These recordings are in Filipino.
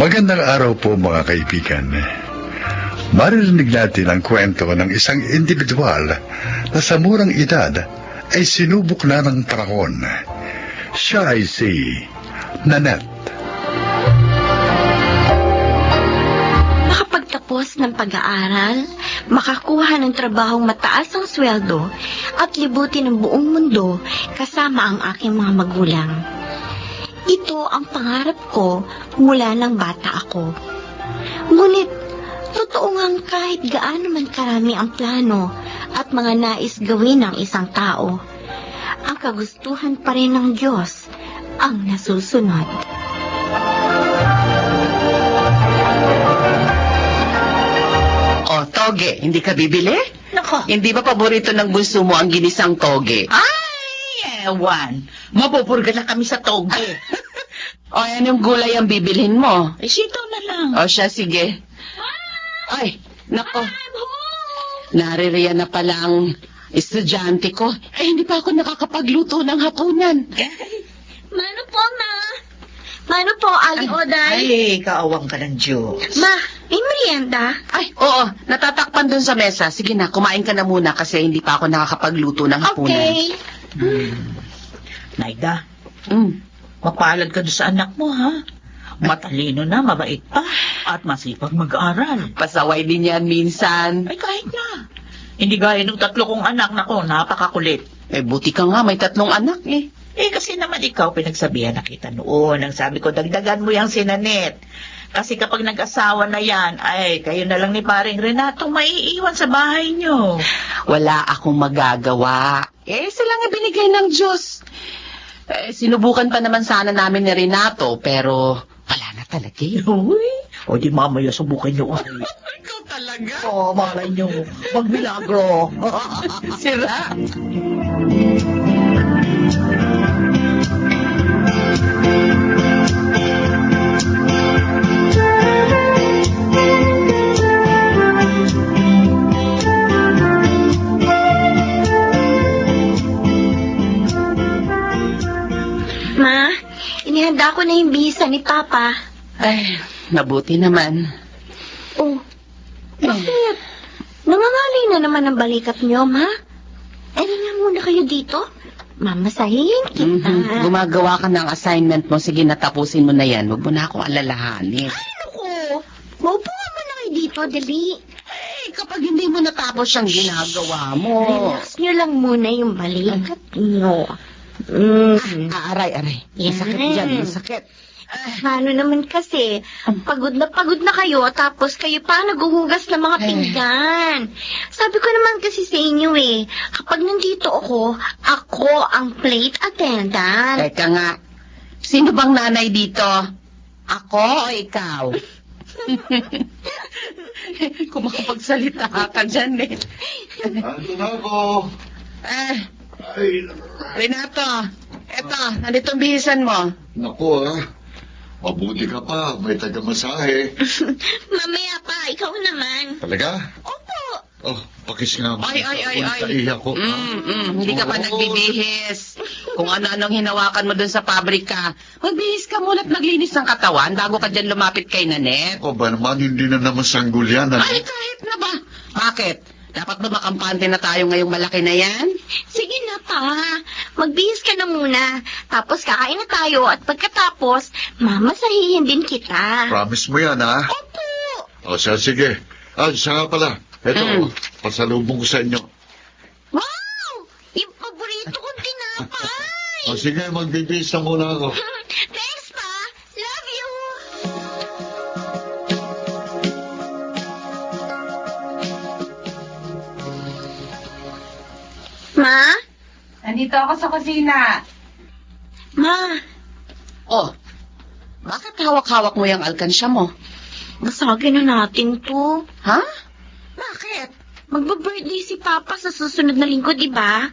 Magandang araw po mga kaibigan. Maririnig natin ang kwento ng isang individual na sa murang edad ay sinubok na ng panahon. Siya ay si Nanette. Makapagtapos ng pag-aaral, makakuha ng trabahong mataas ang sweldo at libutin ng buong mundo kasama ang aking mga magulang. Ito ang pangarap ko mula ng bata ako. Ngunit, totoo ngang kahit gaano man karami ang plano at mga nais gawin ng isang tao, ang kagustuhan pa rin ng Diyos ang nasusunod. Oh, toge, hindi ka bibili? Nako. Hindi ba paborito ng bunso mo ang ginisang toge? Ay, ewan. Mapupurga na kami sa toge. O, anong gulay ang bibilhin mo? Ay, sitaw na lang. O siya, sige. Ay, nako. Naririyan na pala ang estudyante ko. Ay, hindi pa ako nakakapagluto ng hapunan. Mano po, Ma? Mano po, Aling Oday? Ay, kaawang ka ng Diyos. Ma, may merienda? Ay, oo, natatakpan dun sa mesa. Sige na, kumain ka na muna kasi hindi pa ako nakakapagluto ng hapunan. Okay. Naida, Mm. mapalad ka doon sa anak mo, ha? Matalino na, mabait pa, at masipag mag-aral. Pasaway din yan minsan. Ay, kahit na. Hindi gaya ng 3 kong anak, nako, napakakulit. Eh, buti ka nga, may 3 anak eh. Eh, kasi naman ikaw pinagsabihan na kita noon. Ang sabi ko, dagdagan mo yung sinanet. Kasi kapag nag-asawa na yan, ay, kayo na lang ni paring Renato maiiwan sa bahay nyo. Wala akong magagawa. Eh, sila nga binigay ng Diyos. Eh, sinubukan pa naman sana namin ni Renato, pero wala na talaga eh. Uy, o di mamaya subukan nyo. Ay, Ikaw talaga? oh, malay nyo, magmilagro. Sira. Ma, inihanda ko na yung visa ni Papa. Ay, mabuti naman. Oh, bakit? Nangangalay na naman ang balikat niyo, Ma. Ano nga muna kayo dito? Mamasahin kita. Gumagawa ka ng assignment mo. Sige, natapusin mo na yan. Huwag mo na akong alalahanin. Ako, maupo nga muna kayo dito, dali. Eh, kapag hindi mo natapos siyang ginagawa mo. Relax niyo lang muna yung balikat niyo. Aray. Masakit dyan, masakit. Ano naman kasi, pagod na kayo, tapos kayo pa naghuhugas ng mga pinggan. Sabi ko naman kasi sa inyo eh, kapag nandito ako ang plate attendant. Teka nga, sino bang nanay dito? Ako o ikaw? Kung makapagsalita ka dyan eh. Ando na ako. Eh, Ay, Renato, eto, nandito ang bihisan mo. naku mabuti ka pa. May taga-masahe. Mamaya pa, ikaw naman. Talaga? Opo. Oh, pakis nga. Ay. Kaiyak ko. Hindi ka pa nagbibihis. Kung ano-anong hinawakan mo dun sa pabrika, magbihis ka muna at maglinis ng katawan bago ka dyan lumapit kay Nanette. Ako ba naman, hindi na naman sanggol yan. Ay, kahit na ba? Bakit? Dapat ba makampante na tayo ngayong malaki na yan? Sige na pa, magbihis ka na muna. Tapos kakain na tayo at pagkatapos, mamasahihin din kita. Promise mo yan, ha? Opo. O, siya, sige. Siya nga pala. Eto, pasalubong ko sa inyo. Wow! Yung paborito kong tinapay! O, sige, magbibis na muna ako. Thanks pa! Love you! Ma? Nandito ako sa kusina. Ma, Oh, bakit hawak-hawak mo yung alkansya mo? basagin na natin to. Ha? Bakit? Magba-birthday si Papa sa susunod na linggo, di ba?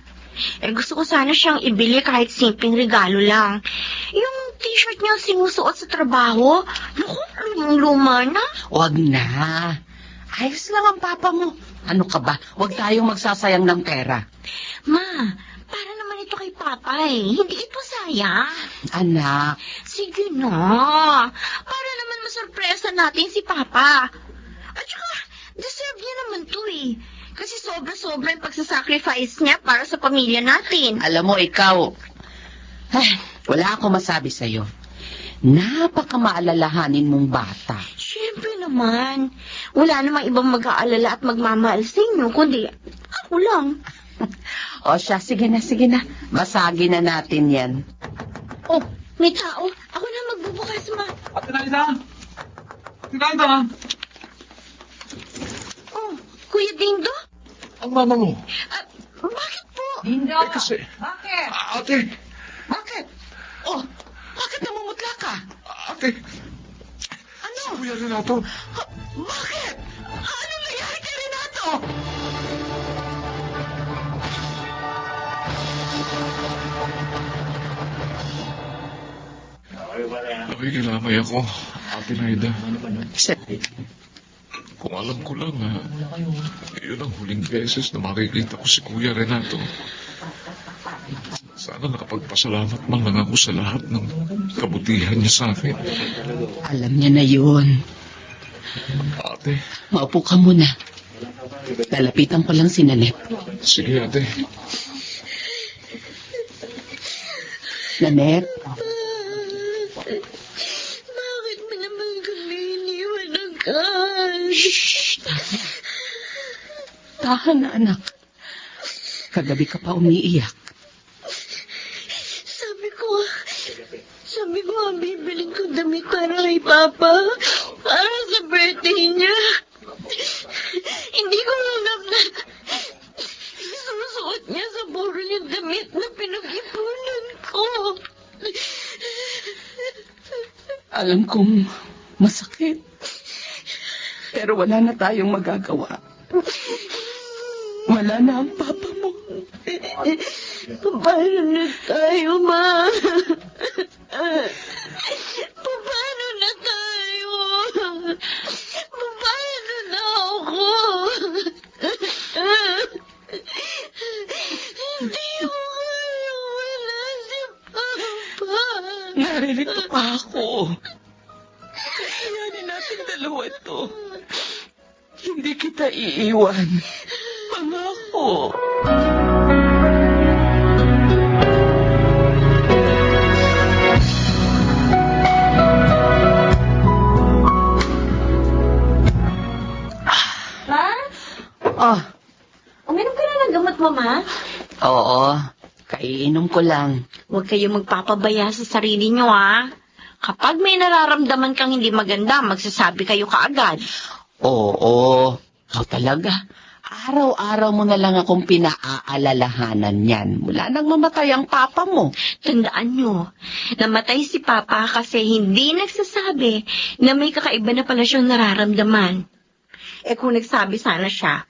Eh, gusto ko sana siyang ibili kahit simpleng regalo lang. Yung t-shirt niya sinusuot sa trabaho, naku, lumang-luma na. Huwag na. Ayos lang ang papa mo. Ano ka ba? Huwag tayong magsasayang ng pera. Ma, para naman ito kay Papa eh. Hindi ito sayang. Anak, Sige na. Para naman masarap masorpresa natin si Papa. At saka, deserve niya naman to eh. Kasi sobra-sobra yung pagsasacrifice niya para sa pamilya natin. Alam mo, ikaw, wala akong masabi sa'yo. Napakamaalalahanin mong bata. Siyempre naman. Wala namang ibang mag-aalala at magmamahal sa inyo, kundi ako lang. O siya, sige na. Basagin na natin yan. Oh, may tao. Ako na magbubukas, ma. Ate Liza! Ate Liza! Oh, Kuya Dindo? Ang mama mo. Bakit po? Dindo! Kasi, Bakit? ate, Bakit? Oh, bakit namumutla ka? ate, Ano? si Kuya Renato. Bakit? Ano nangyari kay Renato? Nakikilamay ako, Ate Naida. Kung alam ko lang yun ang huling beses na makikita ko si Kuya Renato. Sana nakapagpasalamat man lang ako sa lahat ng kabutihan niya sa akin. Alam niya na yun. Ate, Maupo ka muna. Lalapitan ko lang si Nanette. sige ate. Nanette, Bakit mo naman kami iniwan agad? shh! Tahan na, anak. Kagabi ka pa umiiyak. Sabi ko, bibiling ko damit para kay Papa. Para sa birthday niya. Hindi ko alam na susuot niya sa buro yung damit na pinag-ipunan ko. Alam kong masakit. Pero wala na tayong magagawa. Wala na ang papa mo. Paano na tayo, Ma? Paano na tayo? Paano na ako? Hindi ko kaya wala si Papa. Naririto pa ako. Kakayanin natin dalawa to. Hindi kita iiwan. Pangako. Ma? Oh, Uminom ka na ng gamot mo, Ma? oo. Kaiinom ko lang. Huwag kayong magpapabaya sa sarili nyo, ha? Kapag may nararamdaman kang hindi maganda, magsasabi kayo kaagad. Oo. Talaga. Araw-araw mo na lang akong pinaaalalahanan yan. Mula nang mamatay ang papa mo. Tandaan nyo, namatay si Papa kasi hindi nagsasabi na may kakaiba na pala siyang nararamdaman. Eh kung nagsabi sana siya,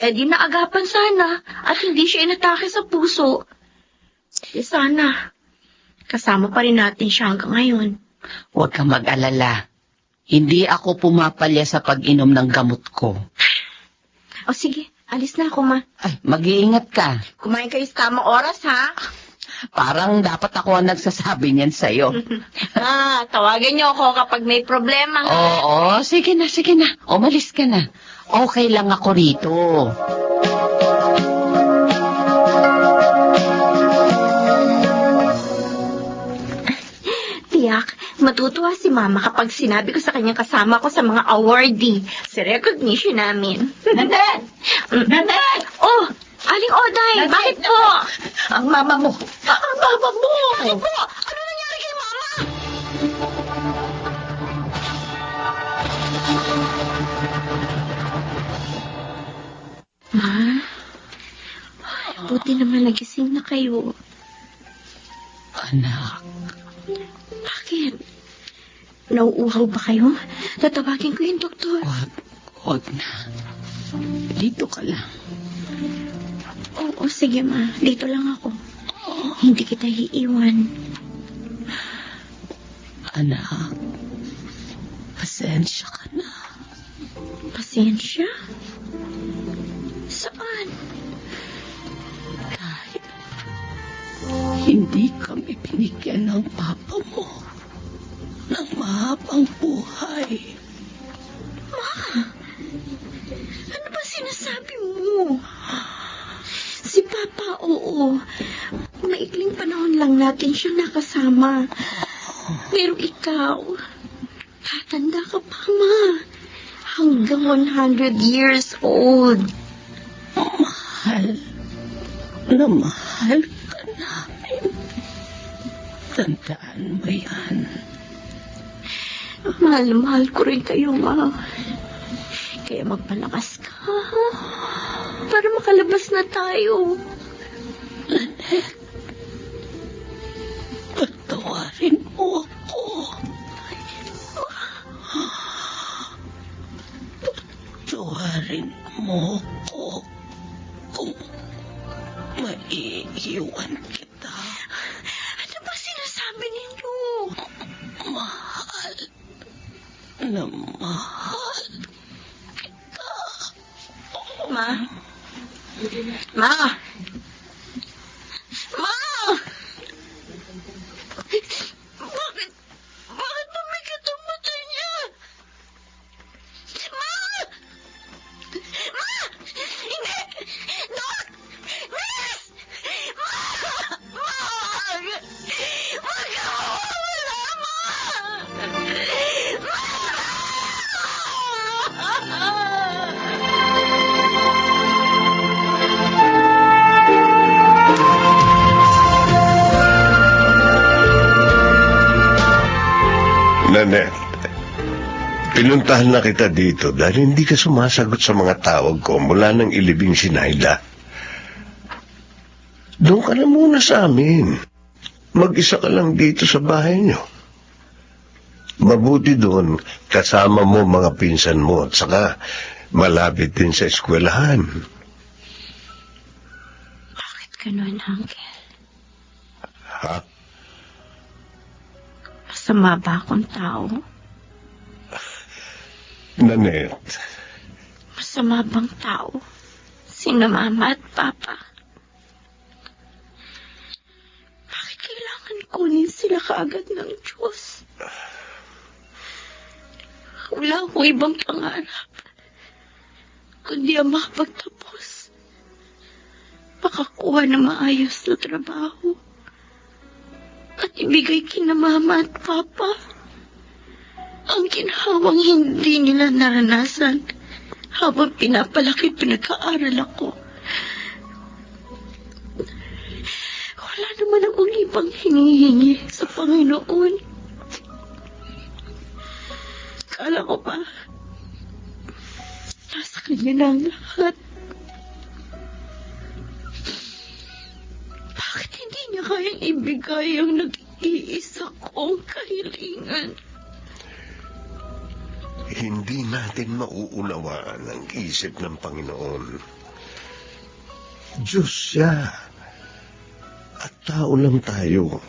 eh di naagapan sana at hindi siya inatake sa puso. Eh sana, kasama pa rin natin siya hanggang ngayon. Huwag kang mag-alala. Hindi ako pumapalya sa pag-inom ng gamot ko. O sige, alis na ako, Ma. Ay, mag-iingat ka. Kumain kayo sa tamang oras, ha? Parang dapat ako ang nagsasabi niyan sa'yo. Tawagan niyo ako kapag may problema, ha? Oo, sige na. Umalis ka na. Okay lang ako rito. Tiyak, matutuwa si Mama kapag sinabi ko sa kanyang kasama ko sa mga awardee sa recognition namin. Nanette! Nanette! Oh, Aling Oday, Nanette! bakit po? Ang mama mo! Ang mama mo! Bakit po? Ano nangyari kay Mama? Ma? Buti naman nagising na kayo. Anak, Bakit? Nauuhaw ba kayo? Tatawagin ko yung doktor. wag na. Dito ka lang. Oo, sige ma. Dito lang ako. Hindi kita iiwan. Anak, pasensya ka na. Pasensya? Saan? Dahil hindi kami binigyan ng papa mo. ng mahabang buhay. Ano ba sinasabi mo? Si Papa, oo. Maikling panahon lang natin siya nakasama. Pero ikaw, tatanda ka pa, Ma. Hanggang 100 years old. Mahal na mahal ka namin. Tandaan mo yan. Mahal na mahal ko rin kayo, Ma. Kaya magpalakas ka, ha? Para makalabas na tayo. Lynette, patawarin mo ako. Patawarin mo ako kung maiiwan kita. Ano ba sinasabi ninyo? Mahal na mahal. Ma? Ma? Ma! Bakit tumikit ang mata niya? Ma! Ma! Hindi! Doc! Miss! Ma! Ma! Wag ka mawawala, Ma! Nanette, pinuntahan na kita dito dahil hindi ka sumasagot sa mga tawag ko mula nang ilibing si Naila. Doon ka na muna sa amin. Mag-isa ka lang dito sa bahay niyo. Mabuti doon, kasama mo mga pinsan mo at saka malapit din sa eskwelahan. Bakit ganun, Uncle? Ha? Masama ba akong tao? Nanette, Masama bang tao? Sina Mama at Papa? Bakit kailangan kunin sila kaagad ng Diyos? Wala akong ibang pangarap, kundi ang makapagtapos. Makakuha ng maayos na trabaho. At ibigay kina Mama at Papa ang ginhawang hindi nila naranasan habang pinapalaki pinag-aaral ako. Wala naman akong ibang hinihingi sa Panginoon. Kala ko ba, nasa kanya na ang lahat. Bakit hindi niya kayang ibigay ang nag-iisa kong kahilingan? hindi natin mauunawaan ang isip ng Panginoon. Diyos siya. At tao lang tayo.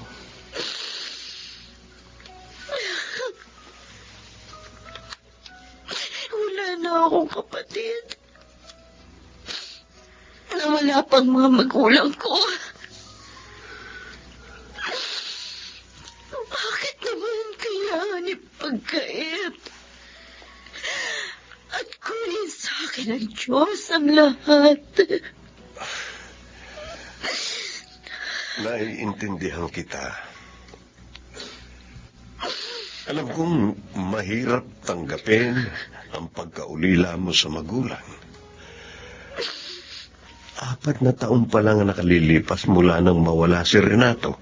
Wala na akong kapatid. Nawala pang mga magulang ko. Bakit naman kailangan ipagkait? At kunin sa akin ng Diyos ang lahat. Naiintindihan kita. Alam kong mahirap tanggapin ang pagkaulila mo sa magulang. 4 na taon pa lang nakalilipas mula nang mawala si Renato.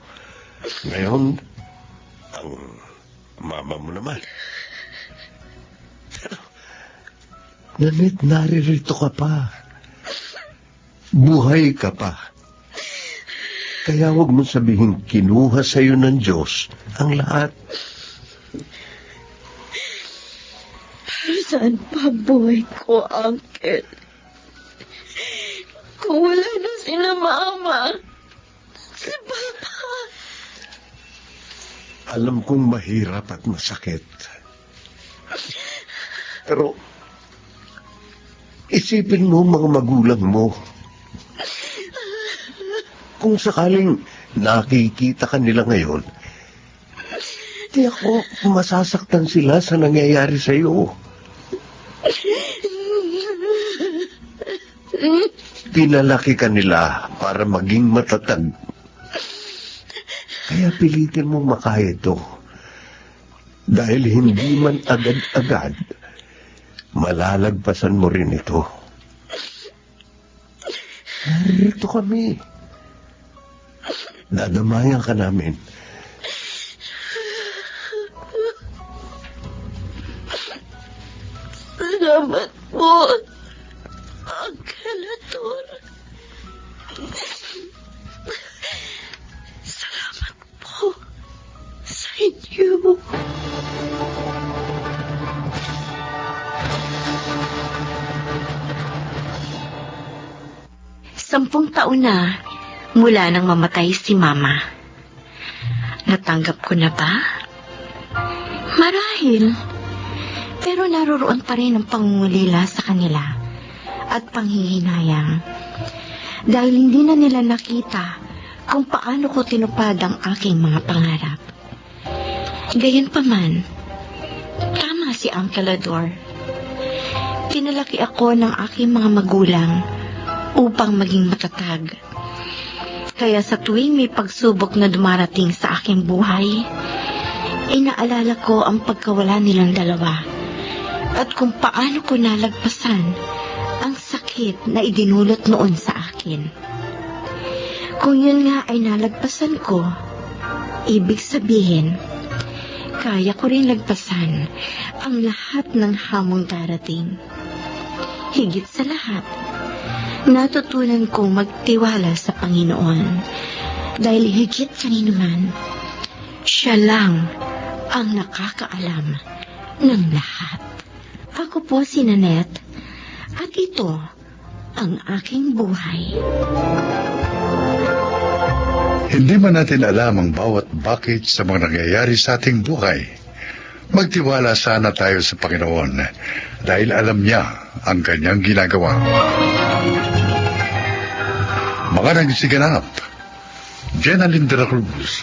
Ngayon, ang mama mo naman. Pero, Nanette, naririto ka pa. Buhay ka pa. Kaya huwag mo sabihin kinuha sa'yo ng Diyos ang lahat. Saan pa buhay ko, Uncle? Kung wala na sila Mama, si Papa. Alam kong mahirap at masakit. Pero, isipin mo mga magulang mo. Kung sakaling nakikita ka nila ngayon, Di ako masasaktan sila sa nangyayari sa iyo. Pinalaki ka nila para maging matatag. Kaya pilitin mong makaya ito. Dahil hindi man agad-agad, malalagpasan mo rin ito. Narito kami. Dadamayan ka namin. Salamat po, Uncle Ator. Salamat po sa inyo. Sampung taon na mula nang mamatay si Mama. Natanggap ko na ba? Marahil. Pero naroroon pa rin ang pangungulila sa kanila at panghihinayang. Dahil hindi na nila nakita kung paano ko tinupad ang aking mga pangarap. Gayunpaman, tama si Uncle Ador. Pinalaki ako ng aking mga magulang upang maging matatag. Kaya sa tuwing may pagsubok na dumarating sa aking buhay, inaalala ko ang pagkawala nilang dalawa at kung paano ko nalagpasan ang sakit na idinulot noon sa akin. Kung yun nga ay nalagpasan ko, ibig sabihin, kaya ko rin lagpasan ang lahat ng hamong darating. Higit sa lahat, natutunan kong magtiwala sa Panginoon dahil higit kanino man, siya lang ang nakakaalam ng lahat. Ako po si Nanette at ito ang aking buhay. Hindi man natin alam ang bawat bakit sa mga nangyayari sa ating buhay. Magtiwala sana tayo sa Panginoon dahil alam niya ang kanyang ginagawa. Mga nagsiganap: Jenaline de la Cruz,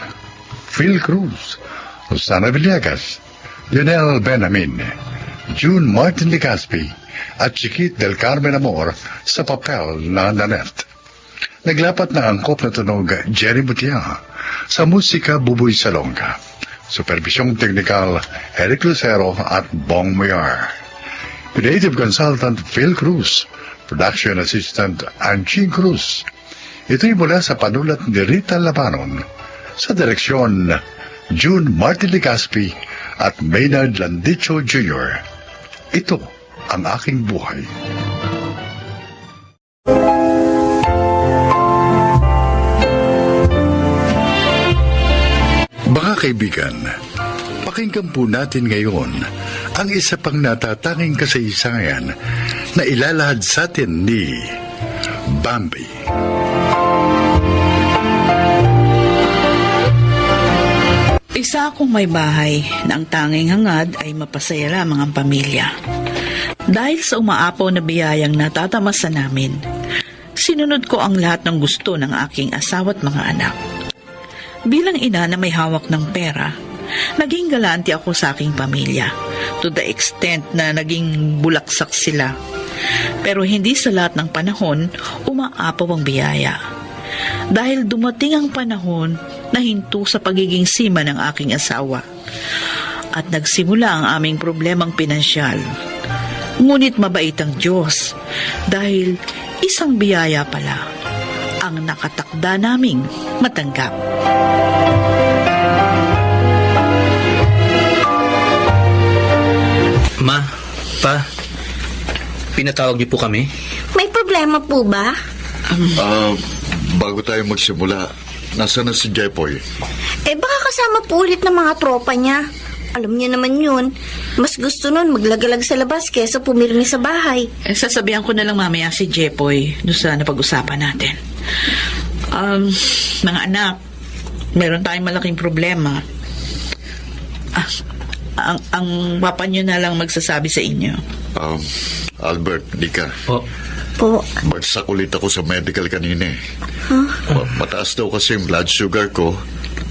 Phil Cruz, Rosana Villegas, Lionel Benamin, June Martin Legaspi, at Chiquit del Carmen Amor sa papel na Nanette. Naglapat na angkop na tunog Jerry Mutia, sa musika Buboy Salonga, supervisyong teknikal Eric Lucero at Bong Mayar, creative consultant Phil Cruz, production assistant Anching Cruz. Ito'y mula sa panulat ni Rita Labanon, sa direksyon June Martin Legaspi at Maynard Landicho Jr. Ito ang aking buhay. Mga kaibigan, pakinggan po natin ngayon ang isa pang natatanging kasaysayan na ilalahad sa atin ni Bambi. Isa akong may bahay na ang tanging hangad ay mapasaya lamang ang pamilya. Dahil sa umaapaw na biyayang natatamasa namin, sinunod ko ang lahat ng gusto ng aking asawa at mga anak. Bilang ina na may hawak ng pera, naging galante ako sa aking pamilya to the extent na naging bulaksak sila. Pero hindi sa lahat ng panahon umaapaw ang biyaya. Dahil dumating ang panahon na hinto sa pagiging sima ng aking asawa at nagsimula ang aming problemang pinansyal. Ngunit mabait ang Diyos dahil isang biyaya pala ang nakatakda naming matanggap. Ma, Pa, pinatawag niyo po kami? May problema po ba? Bago tayo magsimula, nasaan na si Jepoy? Baka kasama po ulit ng mga tropa niya. Alam niya naman yun. Mas gusto nun maglagalag sa labas kesa pumirmi sa bahay. Sasabihan ko na lang mamaya si Jepoy doon sa napag-usapan natin. Mga anak, meron tayong malaking problema. Ang papa niyo na lang magsasabi sa inyo. Albert, Nika. Po. Bagsak ulit ako sa medical kanina. Mataas daw kasi yung blood sugar ko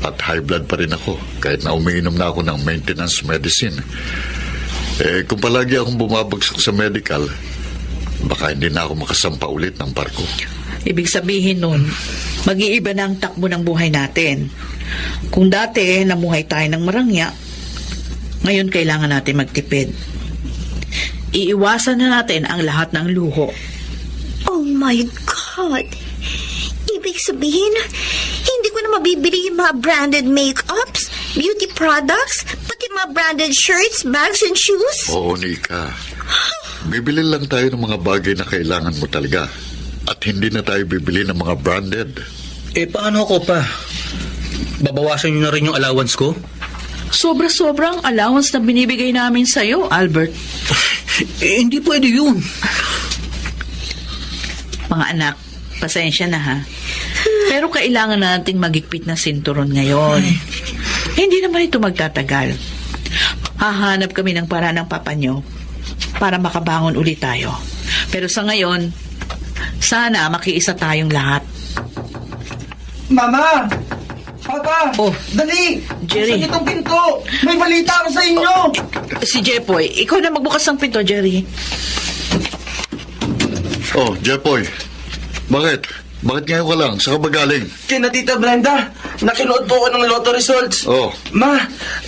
At high blood pa rin ako, kahit na umiinom na ako ng maintenance medicine. Kung palagi akong bumabagsak sa medical, baka hindi na ako makasampa ulit ng barko. Ibig sabihin nun, mag-iiba na ang takbo ng buhay natin. Kung dati namuhay tayo ng marangya, ngayon kailangan natin magtipid. Iiwasan na natin ang lahat ng luho. Oh my God! Ibig sabihin, hindi ko na mabibili yung mga branded makeups, beauty products, pati mga branded shirts, bags, and shoes? Oo, Nika. Bibili lang tayo ng mga bagay na kailangan mo talaga. At hindi na tayo bibili ng mga branded. Paano ako pa? Babawasan niyo na rin yung allowance ko? Sobra-sobrang allowance na binibigay namin sa'yo, Albert. Hindi pwede yun. Mga anak, pasensya na ha. Pero kailangan nating magigpit na sinturon ngayon. Hindi naman ito magtatagal. Hahanap kami ng paraan ng papa nyo para makabangon ulit tayo. Pero sa ngayon, sana makiisa tayong lahat. Mama! Papa! Oh, Dali! Jerry. Buksan itong pinto! May balita ako sa inyo! Si Jepoy, ikaw na magbukas ng pinto, Jerry. Oh, Jepoy. Bakit? Bakit ngayon ka lang? Saan ka ba galing? Kina Tita Brenda, nakinood po ako ng lotto results. Oh. Ma,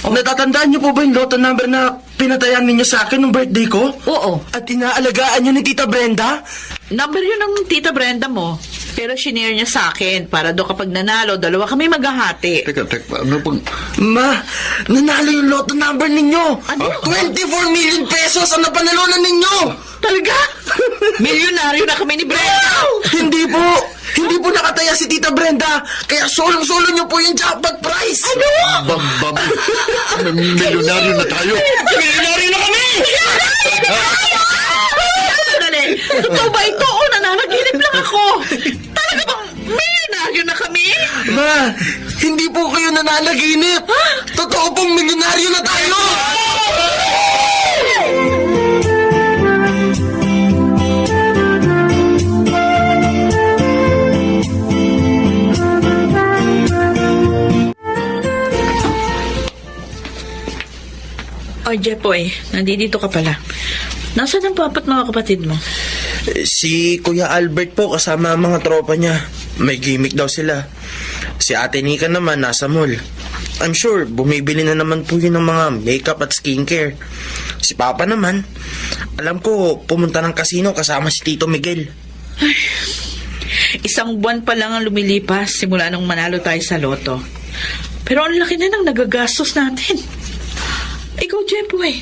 natatandaan niyo po ba yung lotto number na pinatayan ninyo sa akin nung birthday ko? Oo. At inaalagaan niyo ni Tita Brenda? Number yun ng tita Brenda mo. Pero shinare niya sa akin para do kapag nanalo, dalawa kami maghahati. Teka, ano pang... Ma, nanalo yung lotto number ninyo! Ano? 24 million pesos ang napanalunan ninyo! Talaga? Milyonaryo na kami ni Brenda. Hindi po! Hindi po nakataya si Tita Brenda! Kaya solong-solo niyo po yung jackpot prize! Ano? Milyonaryo na tayo. Milyonaryo na kami! Sandali. Totoo ba ito? O nananaginip lang ako. Talaga bang milyonaryo na kami? Ma, hindi po kayo nananaginip! Totoo pong milyonaryo na tayo! Oh, Jepoy, nandito ka pala. Nasaan ang papa't mga kapatid mo? Si Kuya Albert po kasama ang mga tropa niya. May gimmick daw sila. Si Ate Nika naman nasa mall. I'm sure bumibili na naman po yun ng mga makeup at skincare. Si Papa naman, alam ko pumunta ng casino kasama si Tito Miguel. Isang buwan pa lang ang lumilipas simula nung manalo tayo sa loto. Pero ang laki na nang nagagastos natin. Ikaw, Jepoy,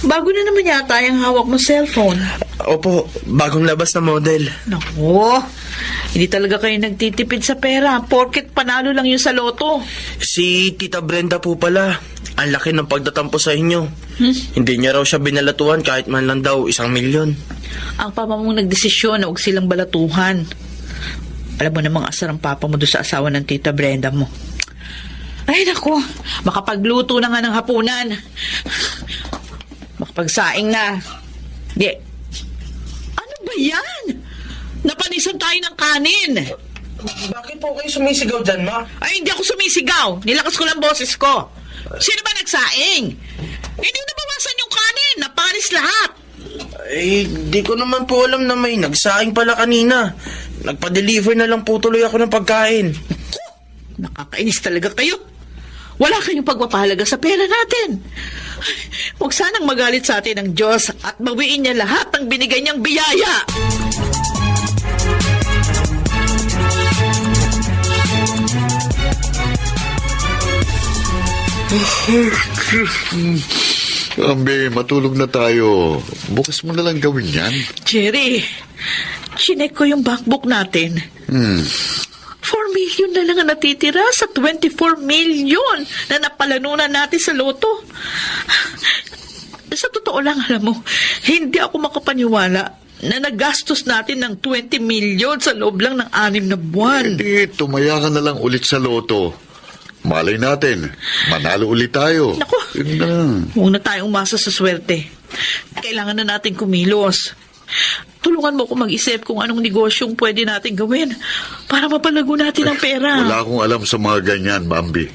bago na naman yata yung hawak mo cellphone. Opo, bagong labas na model. Naku, hindi talaga kayo nagtitipid sa pera porket panalo lang yun sa loto. Si Tita Brenda po pala, ang laki ng pagtatampo sa inyo. Hindi niya raw siya binalatuhan kahit man lang daw 1 milyon. Ang papa mong nagdesisyon na huwag silang balatuhan. Alam mo namang asar ang papa mo doon sa asawa ng Tita Brenda mo. Ay, naku, makapagluto na nga ng hapunan. Makapagsaing na. Di, ano ba yan? Napanisan tayo ng kanin. Bakit po kayo sumisigaw dyan, Ma? Ay, hindi ako sumisigaw. Nilakas ko lang boses ko. Sino ba nagsaing? Hindi nabawasan yung kanin. Napanis lahat. Eh, di ko naman po alam na may nagsaing pala kanina. Nagpa-deliver na lang po tuloy ako ng pagkain. Nakakainis talaga kayo. Wala kayong pagpapahalaga sa pera natin. Huwag sanang magalit sa atin ng Diyos at bawiin niya lahat ng binigay niyang biyaya. Ambe, matulog na tayo. Bukas mo na lang gawin yan. Jerry, chinek ko yung bankbook natin. 4 million na lang ang natitira sa 24 million na napalanunan natin sa loto. Sa totoo lang, alam mo, hindi ako makapaniwala na nagastos natin ng 20 million sa loob lang ng 6 na buwan. Hindi, tumaya ka na lang ulit sa loto. Malay natin, manalo ulit tayo. Naku, Yun lang. huwag na tayong umasa sa swerte. Kailangan na natin kumilos. tulungan mo ako mag-isip kung anong negosyong pwede natin gawin para mapalago natin ang pera. Wala akong alam sa mga ganyan, Bambi.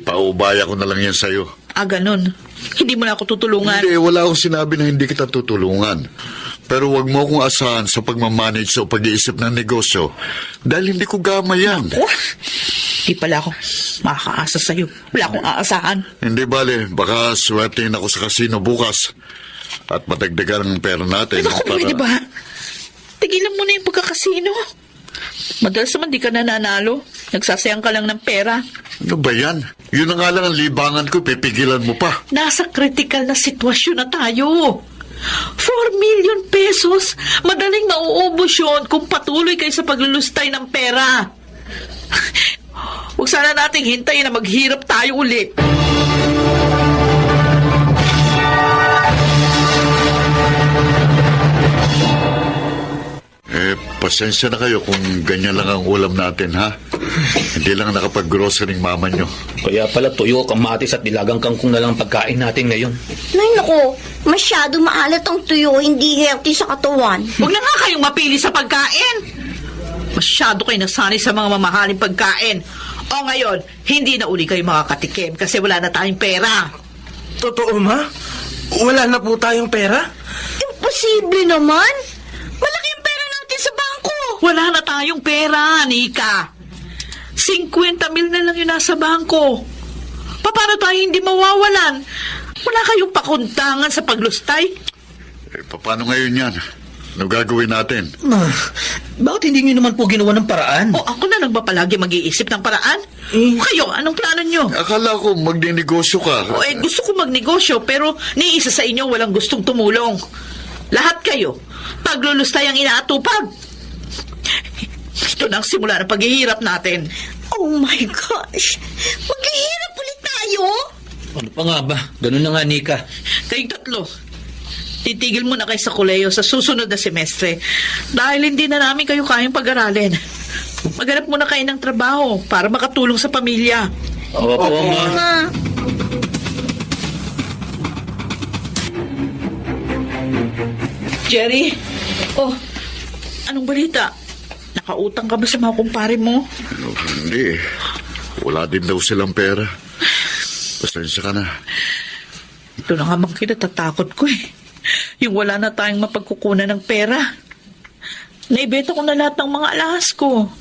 Paubaya ko na lang yan sa'yo. Ganun. Hindi mo na ako tutulungan. Hindi, wala akong sinabi na hindi kita tutulungan. Pero wag mo akong asahan sa pagmamanage o pag-iisip ng negosyo dahil hindi ko gama yan. Di pala ako makakaasa sa'yo. Wala akong aasahan. Hindi bale, baka swertein ako sa kasino bukas at matagdagan ang pera natin. Naku, pwede ba? Tigilan mo na yung pagkakasino. Madalas naman di ka nananalo. Nagsasayang ka lang ng pera. Ano ba yan? Yun na nga lang ang libangan ko, pipigilan mo pa. Nasa critical na sitwasyon na tayo. 4 million pesos. Madaling mauubos yun kung patuloy kayo sa paglulustay ng pera. Huwag sana nating hintayin na maghirap tayo ulit. Pasensya na kayo kung ganyan lang ang ulam natin, ha? Hindi lang nakapag-grocery mama nyo. Kaya pala tuyo, kamatis at nilagang kangkong na lang pagkain natin ngayon. Nay, naku, masyado maalat ang tuyo, hindi healthy sa katawan. Huwag na nga kayong mapili sa pagkain. Masyado kayo nasanay sa mga mamahaling pagkain. O ngayon, hindi na uli kayo makakatikim kasi wala na tayong pera. Totoo, Ma? Wala na po tayong pera? Imposible naman. Malaki ang pera natin sa bangko. Wala na tayong pera, Nika. 50 mil na lang yung nasa bangko. Paano tayo hindi mawawalan? Wala kayong pakuntangan sa paglustay? Paano ngayon yan? Ano gagawin natin? Ma, bakit hindi nyo naman po ginawa ng paraan? O ako na lang ba palagi mag-iisip ng paraan? Kayo, anong plano nyo? Akala ko magninegosyo ka. Gusto ko magnegosyo pero ni isa sa inyo walang gustong tumulong. Lahat kayo, paglulustay ang inaatupag. Ito na ang simula ng paghihirap natin. Oh my gosh. Maghihirap ulit tayo? Ano pa nga ba? Ganun na nga, Nika. Kayong tatlo, titigil muna kayo sa koleyo sa susunod na semestre dahil hindi na namin kayo kayang pag-aralin. Maghanap muna kayo ng trabaho para makatulong sa pamilya. Opo, Ma. Ma. Jerry, anong balita? Nakautang ka ba sa mga kumpare mo? Hindi. Wala din daw silang pera. Pasensya ka na. Ito na nga bang kinatatakot ko eh. Yung wala na tayong mapagkukunan ng pera. Naibenta ko na lahat ng mga alahas ko.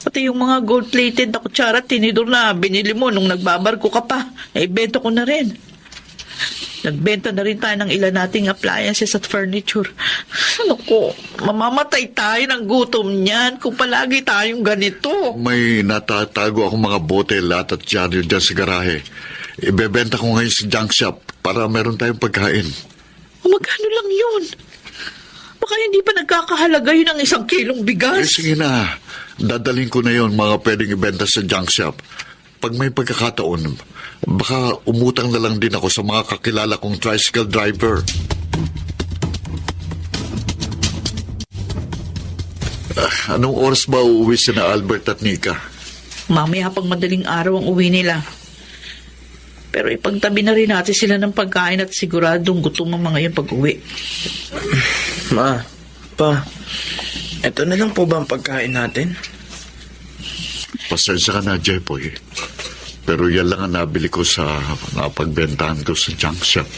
Pati yung mga gold-plated na kutsara at tinidor na binili mo nung nagbabarko ka pa. Naibenta ko na rin. Nagbenta na rin tayo ng ilan nating appliances at furniture. Ano ko, mamamatay tayo ng gutom niyan kung palagi tayong ganito. May natatago akong mga bote, lahat at dyaryo dyan sa garahe. Ibebenta ko ngayon sa junk shop para meron tayong pagkain. Magkano lang yun? Baka hindi pa nagkakahalaga yun ang 1 kilong bigas. Sige na, dadaling ko na yon mga pwedeng ibenta sa junk shop. Pag may pagkakataon, baka umutang na lang din ako sa mga kakilala kong tricycle driver. Anong oras ba uuwi sina Albert at Nika? Mamaya pag madaling araw ang uwi nila. Pero ipagtabi na rin natin sila ng pagkain at siguradong gutom ang mga yan pag-uwi. Ma, Pa, eto na lang po ba ang pagkain natin? Pasensya ka na, Jepoy. Pero yan lang ang nabili ko sa napagbentahan ko sa junk shop.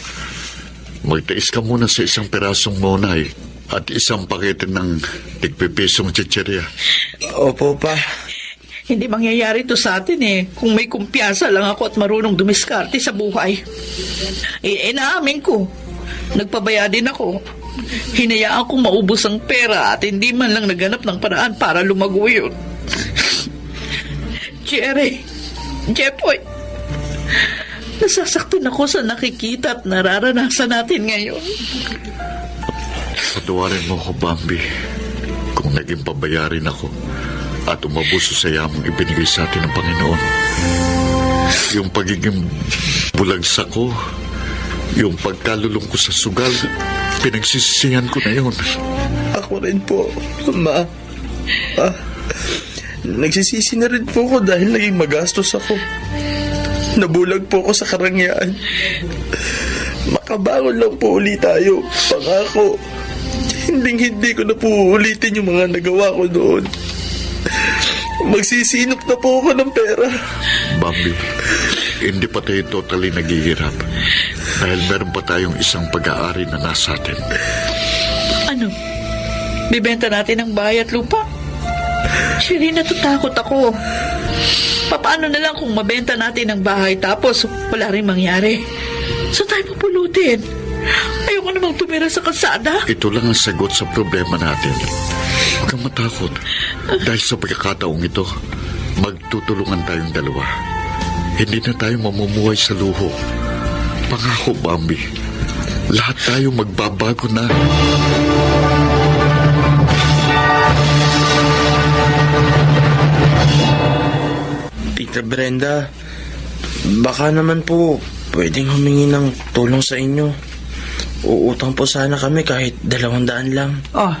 Magtais ka muna sa 1 pirasong monay at 1 pakete ng tigpipisong chichirya. Opo, Pa. Hindi mangyayari to sa atin eh kung may kumpiyansa lang ako at marunong dumiskarte sa buhay. Inaamin ko. Nagpabaya din ako. Hinayaan kong maubos ang pera at hindi man lang naganap ng paraan para lumago yun. Jerry, Jepoy, nasasaktan ako sa nakikita at nararanasan natin ngayon. Patawarin mo ako, Bambi, kung naging pabayarin ako at umabuso sa yamang ibinigay sa atin ng Panginoon. Yung pagiging bulagsak ko, yung pagkalulong ko sa sugal, pinagsisisihan ko na yun. Ako rin po, Ma. Nagsisisi na rin po ko dahil naging magastos ako. Nabulag po ako sa karangyaan. Makabangon lang po ulit tayo. Pangako, Hindi ko na po uulitin yung mga nagawa ko noon. Magsisinop na po ako ng pera. Bambi, hindi pa tayo totally naghihirap. Dahil meron pa tayong isang pag-aari na nasa atin. Ano? Bibenta natin ang bahay at lupa? Shireen, natatakot ako. Paano na lang kung mabenta natin ang bahay tapos wala rin mangyari? Saan tayo pupulutin? Ayoko namang tumira sa kalsada. Ito lang ang sagot sa problema natin. Huwag kang matakot. Dahil sa pagkakataong ito, magtutulungan tayong dalawa. Hindi na tayo mamumuhay sa luho. Pangako, Bambi. Lahat tayo magbabago na. Tita Brenda, baka naman po pwedeng humingi ng tulong sa inyo. Uutang po sana kami kahit 200 lang. Oh,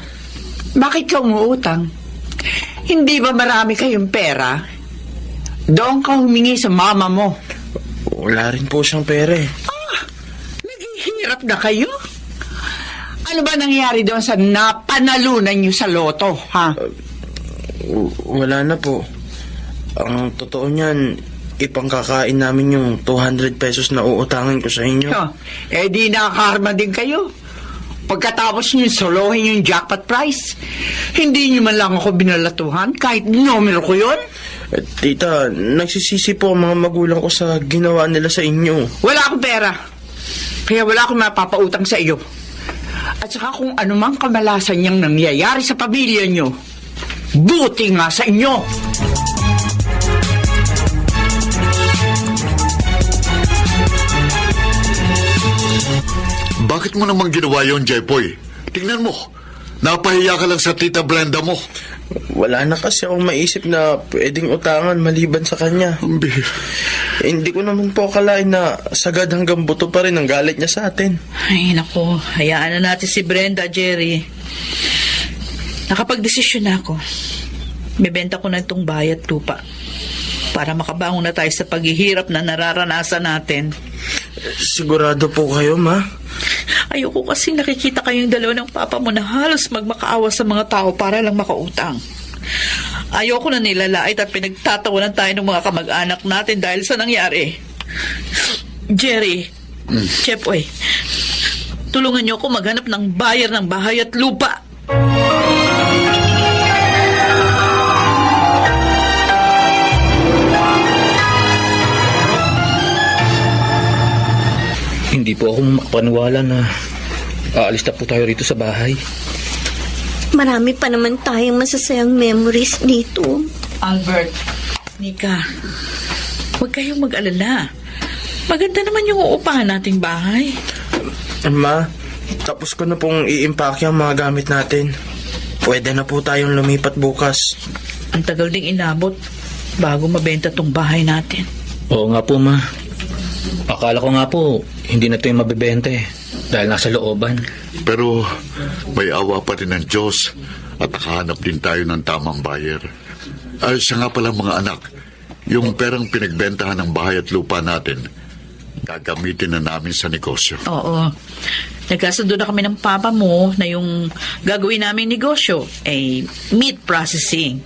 bakit ka umuutang? Hindi ba marami kayong pera? Doon ka humingi sa mama mo. Wala rin po siyang pera eh. Naghihirap na kayo? Ano ba nangyari doon sa napanalunan niyo sa loto, ha? Wala na po. Ang totoo niyan, ipangkakain namin yung 200 pesos na uutangin ko sa inyo. Oh, eh di nakakarma din kayo. Pagkatapos niyo solohin yung jackpot prize, hindi niyo man lang ako binalatuhan kahit numero ko yun. Tita, nagsisisi po ang mga magulang ko sa ginawa nila sa inyo. Wala akong pera. Kaya wala akong mapapautang sa iyo. At saka kung anumang kamalasan niyang nangyayari sa pamilya niyo, buti nga sa inyo. Bakit mo naman ginawa yon, Jepoy? Tingnan mo. Napahiya ka lang sa Tita Brenda mo. Wala na kasi akong maisip na pwedeng utangan maliban sa kanya. Hindi ko naman po akalain na sagad hanggang buto pa rin ang galit niya sa atin. Ay, nako. Hayaan na natin si Brenda, Jerry. Nakapag-desisyon na ako. Bebenta ko na itong bahay at lupa para makabangon na tayo sa paghihirap na nararanasan natin. Sigurado po kayo, ma? Ayoko kasi nakikita kayong dalawa ng papa mo na halos magmakaawa sa mga tao para lang makautang. Ayoko na nilalait at pinagtatawanan tayo ng mga kamag-anak natin dahil sa nangyari. Jerry, Chepoy, tulungan niyo ako maghanap ng buyer ng bahay at lupa. Hindi po ako makapaniwala na aalis na po tayo rito sa bahay. Marami pa naman tayong masasayang memories dito. Albert, Nika, huwag kayong mag-alala. Maganda naman yung uupahan nating bahay. Ma, tapos ko na pong i-impake ang mga gamit natin. Pwede na po tayong lumipat bukas. Ang tagal ding inabot bago mabenta tong bahay natin. Oo nga po, ma. Akala ko nga po, hindi na ito yung mabibenta eh. Dahil nasa looban. Pero may awa pa rin ng Diyos at nakahanap din tayo ng tamang buyer. Ay, siya nga pala mga anak, yung perang pinagbentahan ng bahay at lupa natin, gagamitin na namin sa negosyo. Oo. Nagkasundo na kami ng papa mo na yung gagawin namin negosyo ay meat processing.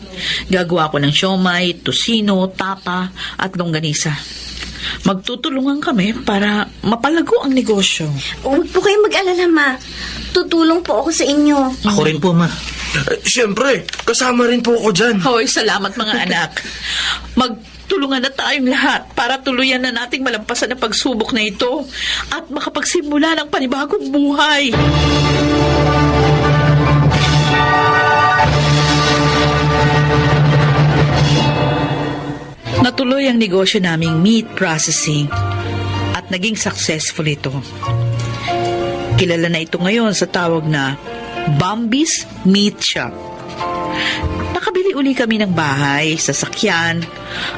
Gagawa ko ng siomay, tosino, tapa at longganisa. Magtutulungan kami para mapalago ang negosyo. Huwag po kayong mag-alala, ma. Tutulong po ako sa inyo. Ako rin po, ma. Siyempre, kasama rin po ako dyan. Hoy, salamat mga anak. Magtulungan na tayong lahat para tuluyan na nating malampasan ang pagsubok na ito at makapagsimula ng panibagong buhay. Natuloy ang negosyo naming meat processing at naging successful ito. Kilala na ito ngayon sa tawag na Bambi's Meat Shop. Nakabili uli kami ng bahay, sasakyan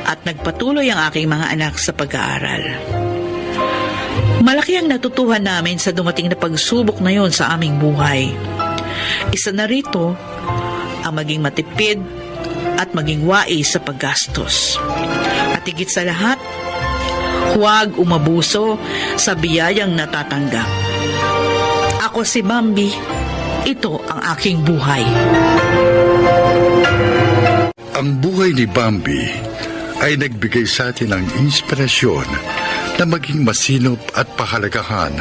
at nagpatuloy ang aking mga anak sa pag-aaral. Malaki ang natutuhan namin sa dumating na pagsubok na yon sa aming buhay. Isa na rito ang maging matipid at maging wais sa paggastos. At higit sa lahat, huwag umabuso sa biyayang natatanggap. Ako si Bambi, Ito ang aking buhay. Ang buhay ni Bambi ay nagbigay sa atin ng inspirasyon na maging masinop at pahalagahan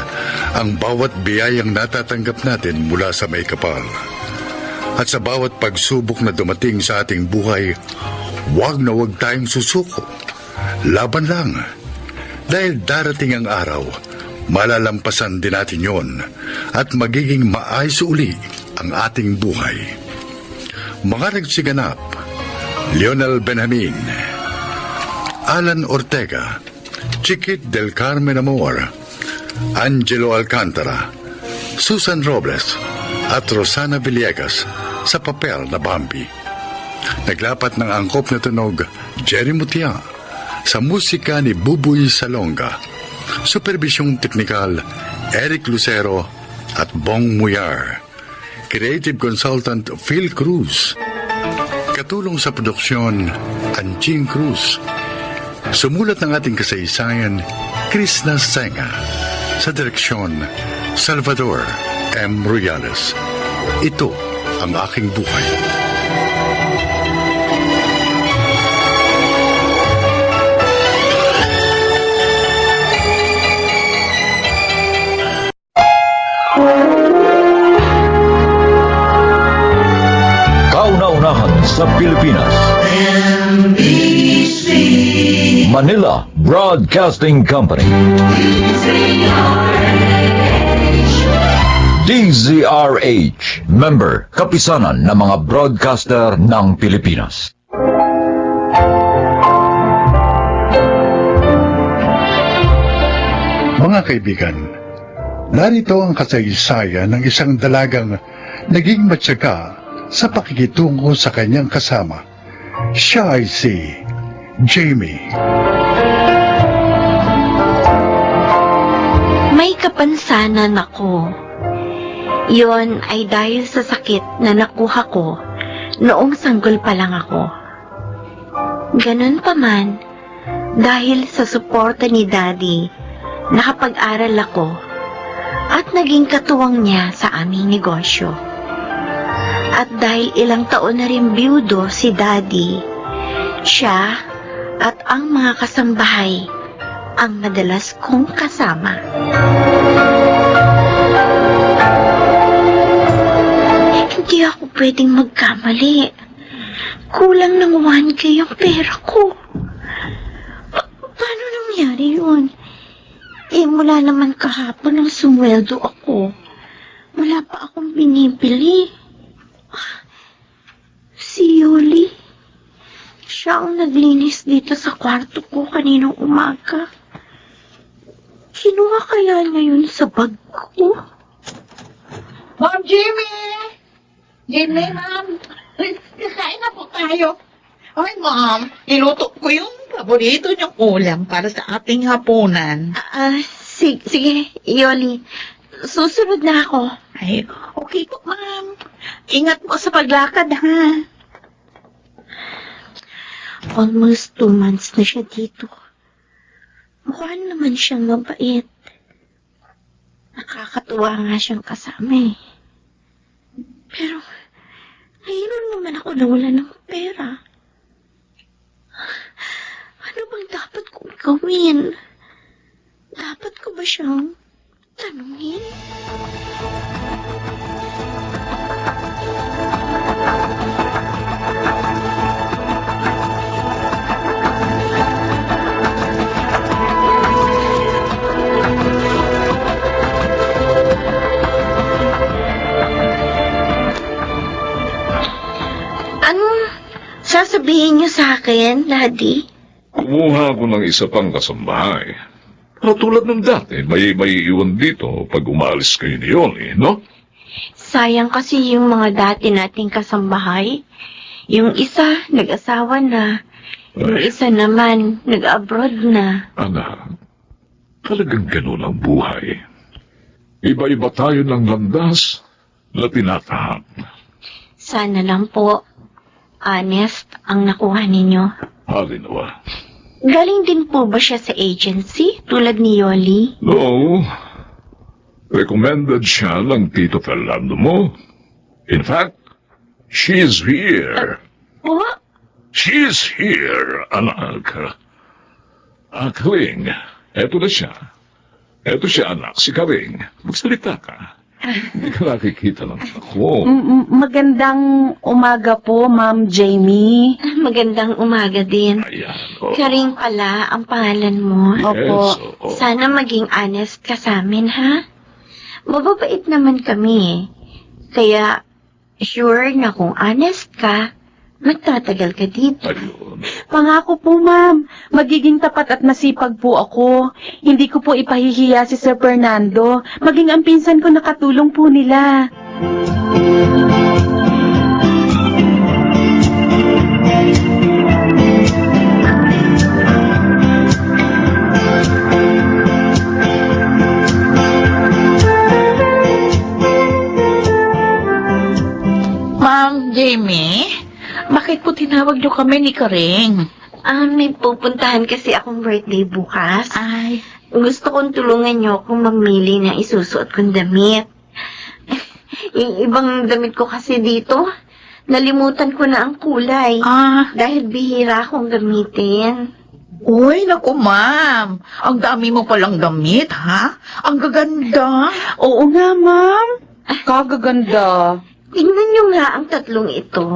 ang bawat biyayang natatanggap natin mula sa may kapal. At sa bawat pagsubok na dumating sa ating buhay, huwag na huwag tayong susuko. Laban lang. Dahil darating ang araw, malalampasan din natin yon at magiging maayos uli ang ating buhay. Mga nagsiganap, Leonel Benjamin, Alan Ortega, Chiquit del Carmen Amor, Angelo Alcantara, Susan Robles, at Rosana Villegas sa papel na Bambi. Naglapat ng angkop na tunog, Jerry Mutia, sa musika ni Buboy Salonga, supervisyong teknikal, Eric Lucero at Bong Muyar, creative consultant Phil Cruz, katulong sa produksyon, Anching Cruz. Sumulat ng ating kasaysayan, Krishna Senga. Sa direksyon, Salvador M. Royales. Ito ang aking buhay. Kauna-unahan sa Pilipinas. Manila Broadcasting Company. DZRH, member, kapisanan ng mga broadcaster ng Pilipinas. Mga kaibigan, narito ang kasaysayan ng isang dalagang naging matyaga sa pakikitungo sa kanyang kasama. Siya ay si Jamie. May kapansanan ako. Yon ay dahil sa sakit na nakuha ko noong sanggol pa lang ako. Ganun pa man, dahil sa suporta ni Daddy, nakapag-aral ako at naging katuwang niya sa aming negosyo. At dahil ilang taon na rin biyudo si Daddy, siya at ang mga kasambahay ang madalas kong kasama. Hindi ako pwedeng magkamali. Kulang ng 1K ang pera ko. Paano nangyari yun? Mula naman kahapon ang sumweldo ako. Wala pa akong binibili. Si Yoli. Siya ang naglinis dito sa kwarto ko kaninang umaga. Kinuha kaya niya yun sa bag ko? Ma'am Jimmy! Jimmy, ma'am! Kakain na po tayo. Ay, ma'am, niluto ko yung paborito niyong ulam para sa ating hapunan. Sige, Yoli. Susunod na ako. Ay, okay po, ma'am. Ingat po sa paglakad, ha? Almost 2 months na siya dito. Mukha naman siyang mabait. Nakakatuwa nga siyang kasama eh. Pero, ngayon naman ako nawala ng pera. Ano bang dapat kong gawin? Dapat ko ba siyang tanungin? Anong sasabihin niyo sa akin, Daddy? Kumuha ako ng isa pang kasambahay. Pero tulad ng dati, may iwan dito pag umalis kayo ni Yoli, no? Sayang kasi yung mga dati nating kasambahay. Yung isa, nag-asawa na. Yung isa naman, nag-abroad na. Anak, talagang ganun ang buhay. Iba-iba tayo ng landas na tinatahak. Sana lang po, honest ang nakuha ninyo. Halinawa. Galing din po ba siya sa agency, tulad ni Yoli? No. Recommended siya ng Tito Fernando mo. In fact, she is here. Oh, She is here, anak. Karing, eto na siya. Eto siya, anak, si Karing. Magsalita ka. Hindi ka nakikita ng ako. Magandang umaga po, Ma'am Jamie. magandang umaga din. Ayan, oh. Karing pala ang pangalan mo. Yes, oo. Sana maging honest ka sa amin, ha? Mababait naman kami. Kaya, sure na kung honest ka, magtatagal ka dito. Ayun. Pangako po, Ma'am. Magiging tapat at masipag po ako. Hindi ko po ipahihiya si Sir Fernando. Maging ang pinsan ko nakatulong po nila. Ma'am Jamie, bakit po tinawag niyo kami ni Karing? May pupuntahan kasi akong birthday bukas. Ay, Gusto kong tulungan niyo kung mamili ng isusuot kong damit. Yung ibang damit ko kasi dito, nalimutan ko na ang kulay. Dahil bihira akong gamitin. uy, naku ma'am. Ang dami mo palang damit, ha? Ang gaganda. Oo nga, Ma'am. Kagaganda. Tingnan niyo nga ang tatlong ito.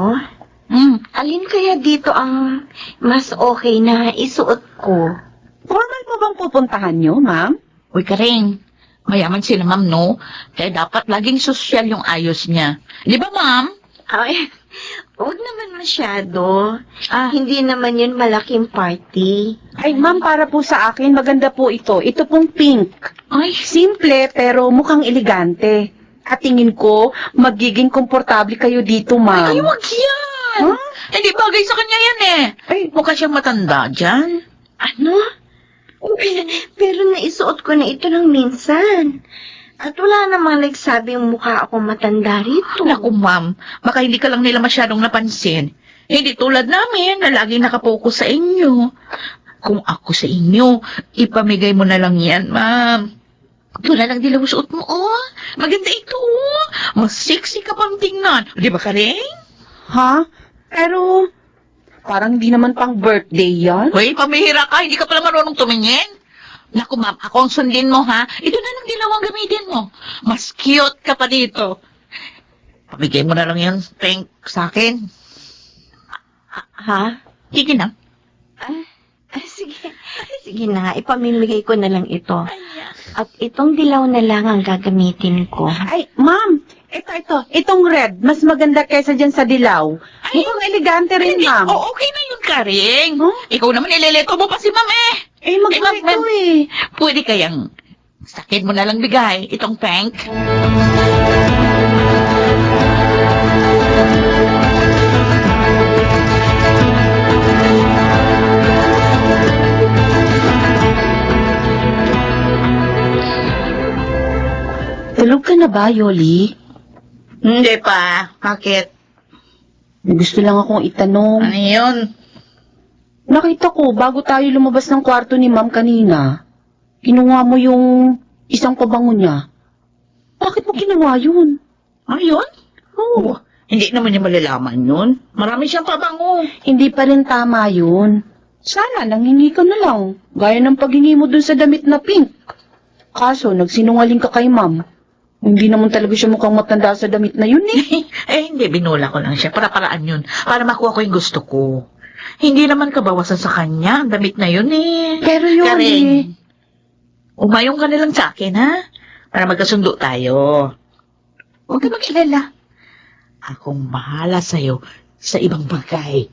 Alin kaya dito ang mas okay na isuot ko? Formal po bang pupuntahan niyo, Ma'am? Uy, Karing, mayaman sila ma'am, no? Kaya dapat laging sosyal yung ayos niya. Di ba, ma'am? Ay, huwag naman masyado. Hindi naman yun malaking party. Ay, Ma'am, para po sa akin, maganda po ito. Ito pong pink. Ay, Simple, pero mukhang elegante. At tingin ko, magiging komportable kayo dito, Ma'am. ay, wag yan. Huh? Hindi bagay sa kanya yan eh. Ay, mukha siyang matanda dyan. Ano? Pero naisuot ko na ito ng minsan. At wala namang nagsabing mukha akong matanda rito. Naku, ma'am, baka hindi ka lang nila masyadong napansin. Hindi tulad namin na laging nakapokus sa inyo. Kung ako sa inyo, ipamigay mo na lang yan, ma'am. Ito na lang dilaw suot mo, oh. Maganda ito, oh. Mas sexy ka pang tingnan. Di ba, Karing? Ha? Pero, parang di naman pang birthday yan. Hoy, pamihira ka, hindi ka pala marunong tumingin. Naku, ma'am, ako ang sundin mo, ha? Ito na lang dilaw ang gamitin mo. Mas cute ka pa dito. Pamigay mo na lang yan, pink, sa akin. Ha? Sige na. Sige. Sige na, ipamimigay ko na lang ito. At itong dilaw na lang ang gagamitin ko. Ay, Ma'am, itong red, mas maganda kaysa dyan sa dilaw. Mukhang elegante rin, Ma'am. Oh, okay na yun, Karing. Huh? Ikaw naman, ileleto mo pa si ma'am eh. Maganda ma'am, eh. Pwede kayang sakit mo na lang bigay itong pink. Tulog ka na ba, Yoli? Hindi pa. Bakit? Gusto lang akong itanong. Ano yun? Nakita ko, bago tayo lumabas ng kwarto ni Ma'am kanina, kinuha mo yung isang pabango niya. Bakit mo ginawa yun? Ayun? Oo. Hindi naman niya malalaman yun. Marami siyang pabango. Hindi pa rin tama yun. Sana nanghingi ka na lang, gaya ng paghingi mo dun sa damit na pink. Kaso, nagsinungaling ka kay Ma'am. Hindi naman talaga siya mukhang matanda sa damit na yun eh. Hindi, binula ko lang siya. Para-paraan yun. Para makuha ko yung gusto ko. Hindi naman kabawasan sa kanya. Ang damit na yun eh. Pero yun Karing, umayong ka na lang sa akin, ha? Para magkasundo tayo. Huwag ka mag-alala. Akong bahala sa'yo sa ibang bagay.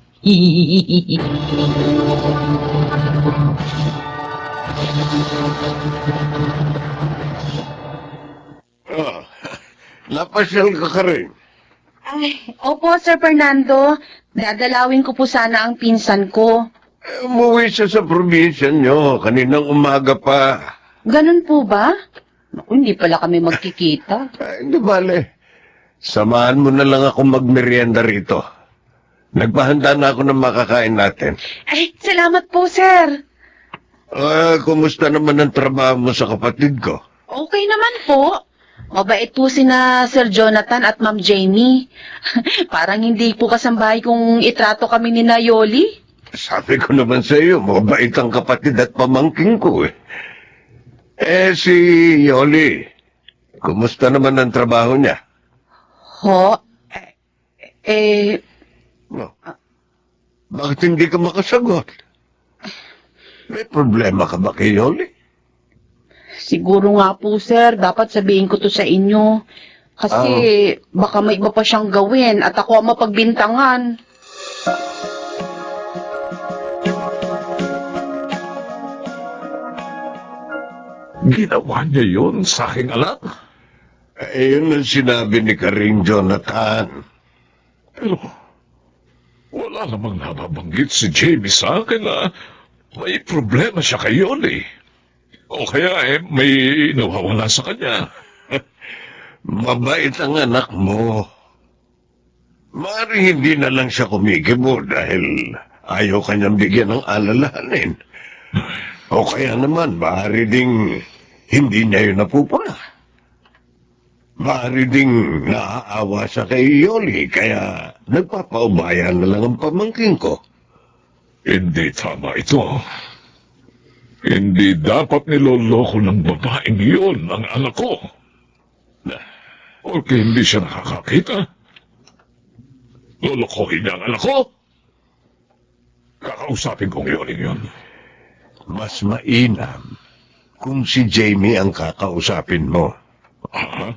Napasyal ka rin. Ay, opo, Sir Fernando. Dadalawin ko po sana ang pinsan ko. Umuwi siya sa probinsya nyo, kaninang umaga pa. Ganun po ba? Naku, hindi pala kami magkikita. Hindi bale. Samahan mo na lang ako magmerienda rito. Nagpahanda na ako ng makakain natin. Ay, salamat po, sir. Kumusta naman ang trabaho mo sa kapatid ko? Okay naman po. Mabait po sina Sir Jonathan at Ma'am Jamie. Parang hindi po kasambahay kung itrato kami ni Yoli. Sabi ko naman sa iyo, mabait ang kapatid at pamangking ko eh. Si Yoli, kumusta naman ang trabaho niya? Ho? No. Bakit hindi ka makasagot? May problema ka ba kay Yoli? Siguro nga po, sir, dapat sabihin ko to sa inyo. Kasi baka may iba pa siyang gawin at ako ang mapagbintangan. Ginawa niya yun sa aking anak. Yun ang sinabi ni Karing Jonathan. Pero wala namang nababanggit si Jamie sa akin na may problema siya kay Yoli. O kaya may nawawala sa kanya. Mabait ang anak mo. Maaaring hindi na lang siya kumikibo dahil ayaw kanyang bigyan ng alalahanin. O kaya naman, maaari ding hindi niya yun napupuna. Maaari ding naaawa siya kay Yoli, kaya nagpapaubayan na lang ang pamangkin ko. Hindi tama ito. Hindi dapat niloloko ng babaeng yun ang anak ko. O kaya hindi siya nakakakita. Lolokohin niya ang anak ko. Kakausapin kong yun. Mas mainam kung si Jamie ang kakausapin mo. Aha.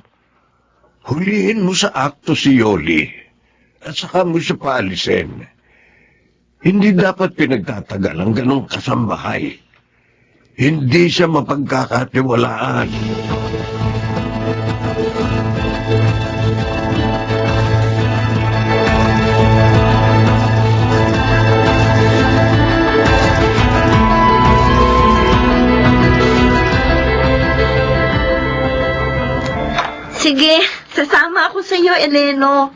Hulihin mo sa akto si Yoli at saka mo siya paalisin. Hindi dapat pinagtatagal ang ganong kasambahay. Hindi siya mapagkakatiwalaan. Sige, sasama ako sa iyo, Eleno.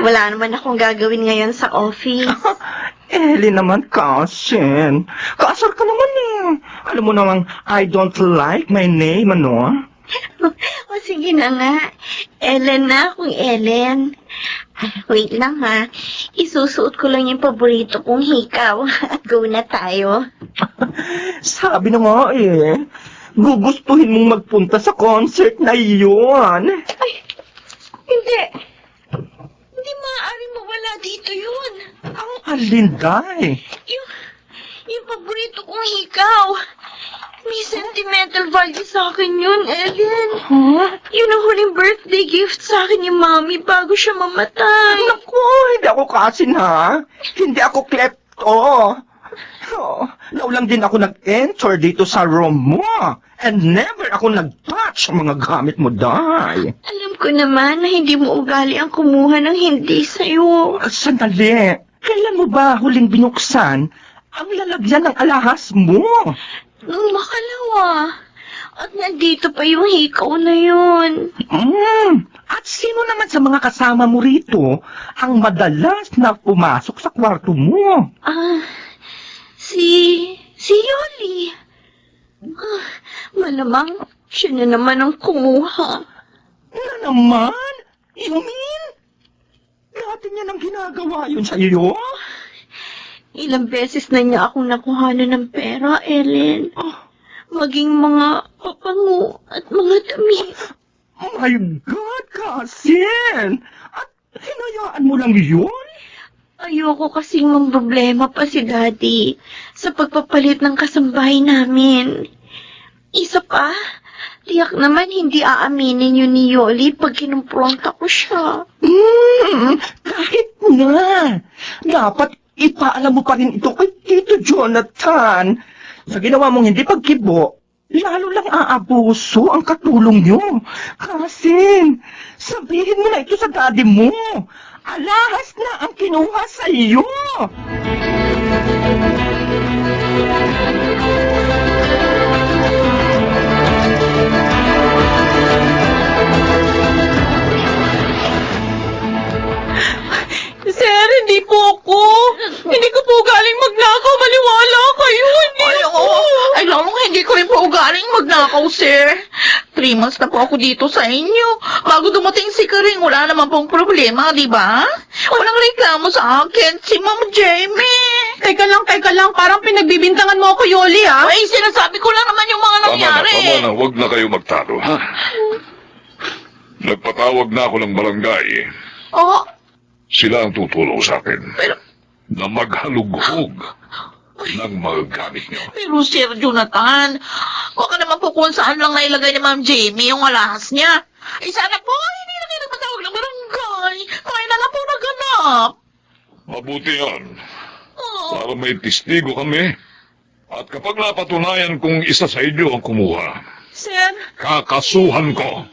Wala naman akong gagawin ngayon sa office. Eli naman, cousin. Kaasar ka naman eh. Alam mo namang, I don't like my name, ano? O sige na nga. Ellen na akong Ellen. Ay, wait lang ha. Isusuot ko lang yung paborito kong hikaw. At go na tayo. Sabi na nga eh. Gugustuhin mong magpunta sa concert na iyon. Ay, hindi. Hindi maaaring mawala dito yun. Ang alinday. Yung paborito kong hikaw. May sentimental value sa akin yun, Ellen. Huh? Yun ang huling birthday gift sa akin ni Mami bago siya mamatay. Naku, hindi ako kasin ha. Hindi ako klepto. Oh, naulang din ako nag-enter dito sa room mo. And never ako nag-touch ang mga gamit mo, Day. Alam ko naman na hindi mo ugali ang kumuha ng hindi sa'yo. Sandali. Kailan mo ba huling binuksan ang lalagyan ng alahas mo? Nung makalawa. At nandito pa yung hikaw na yun. At sino naman sa mga kasama mo rito ang madalas na pumasok sa kwarto mo? Si Yoli. Malamang siya na naman ang kumuha. Na naman? You mean? Dati niya nang ginagawa yun sa iyo? Ilang beses na niya akong nakuhanan ng pera, Ellen. Maging mga papango at mga damit. Oh my God, cousin! At hinayaan mo lang yun? Ayoko kasing mamroblema pa si Daddy sa pagpapalit ng kasambahay namin. Isa pa, tiyak naman hindi aaminin yun ni Yoli pag kinumpronta ko siya. Kahit na. Dapat ipaalam mo pa rin ito kay Tito Jonathan. Sa ginawa mong hindi pagkibo, lalo lang aabuso ang katulong niyo. Kasin, sabihin mo na ito sa daddy mo. Alahas na ang kinuha sa iyo. Sir, hindi po ako. Hindi ko po galing magnakaw. Maniwala kayo. Hindi ako. Ay, lalong Hindi ko rin po ugaling magnakaw, sir. 3 months na po ako dito sa inyo. Bago dumating si Karing, wala naman pong problema, di ba? Walang reklamo sa akin, si Ma'am Jamie. Teka lang, parang pinagbibintangan mo ako, Yoli, ha? Ay, sinasabi ko lang naman yung mga nangyari. Tama na. Huwag na kayo magtalo, ha? Nagpatawag na ako ng barangay. Oh, Sila ang tutulong sa akin pero, na maghalughog ng mga gamit niyo. pero Sir Jonathan, huwag ka naman po kung saan lang nailagay ni Ma'am Jamie yung alahas niya. Eh, sana po, hindi na kayo nagpatawag ng barangay. Kaya na lang po naganap. Mabuti yan. Oh. Para may testigo kami. At kapag napatunayan kung isa sa inyo ang kumuha, Sir, kakasuhan ko.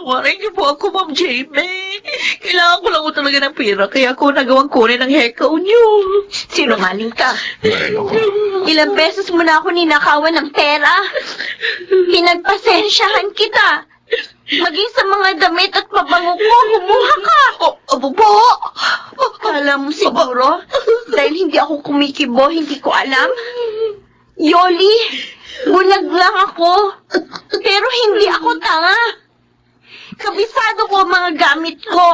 tawarin niyo po ako, Ma'am Jamie. Kailangan ko lang po talaga ng pera, kaya ako nagawang kunin ng hekaw niyo. Sinungaling ka. Ay, naku. Ilang beses mo na ako ninakawan ng pera. Pinagpasensyahan kita. Maging sa mga damit at pabango ko, kumuha ka. Abo po. Kala mo siguro, dahil hindi ako kumikibo, hindi ko alam. Yoli, bulag lang ako. Pero hindi ako tanga. Kabisado ko ang mga gamit ko.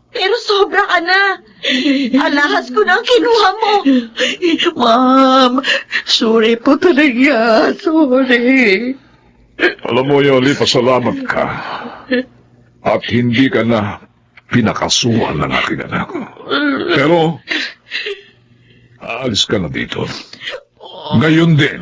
Pero sobra ka na. Alahas ko na ang kinuha mo. Ma'am, sorry po talaga. Sorry. Alam mo, Yoli, pasalamat ka. At hindi ka na pinakasuhan ng aking anak. Pero, aalis ka na dito. Ngayon din.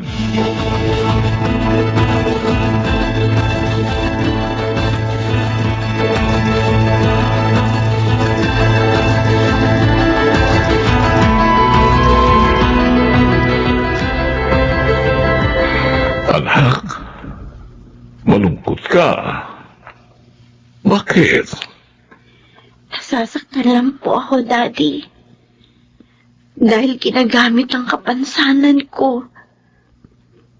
Anak, malungkot ka. Bakit? Nasasaktan lang po ako, Daddy. Dahil ginagamit ang kapansanan ko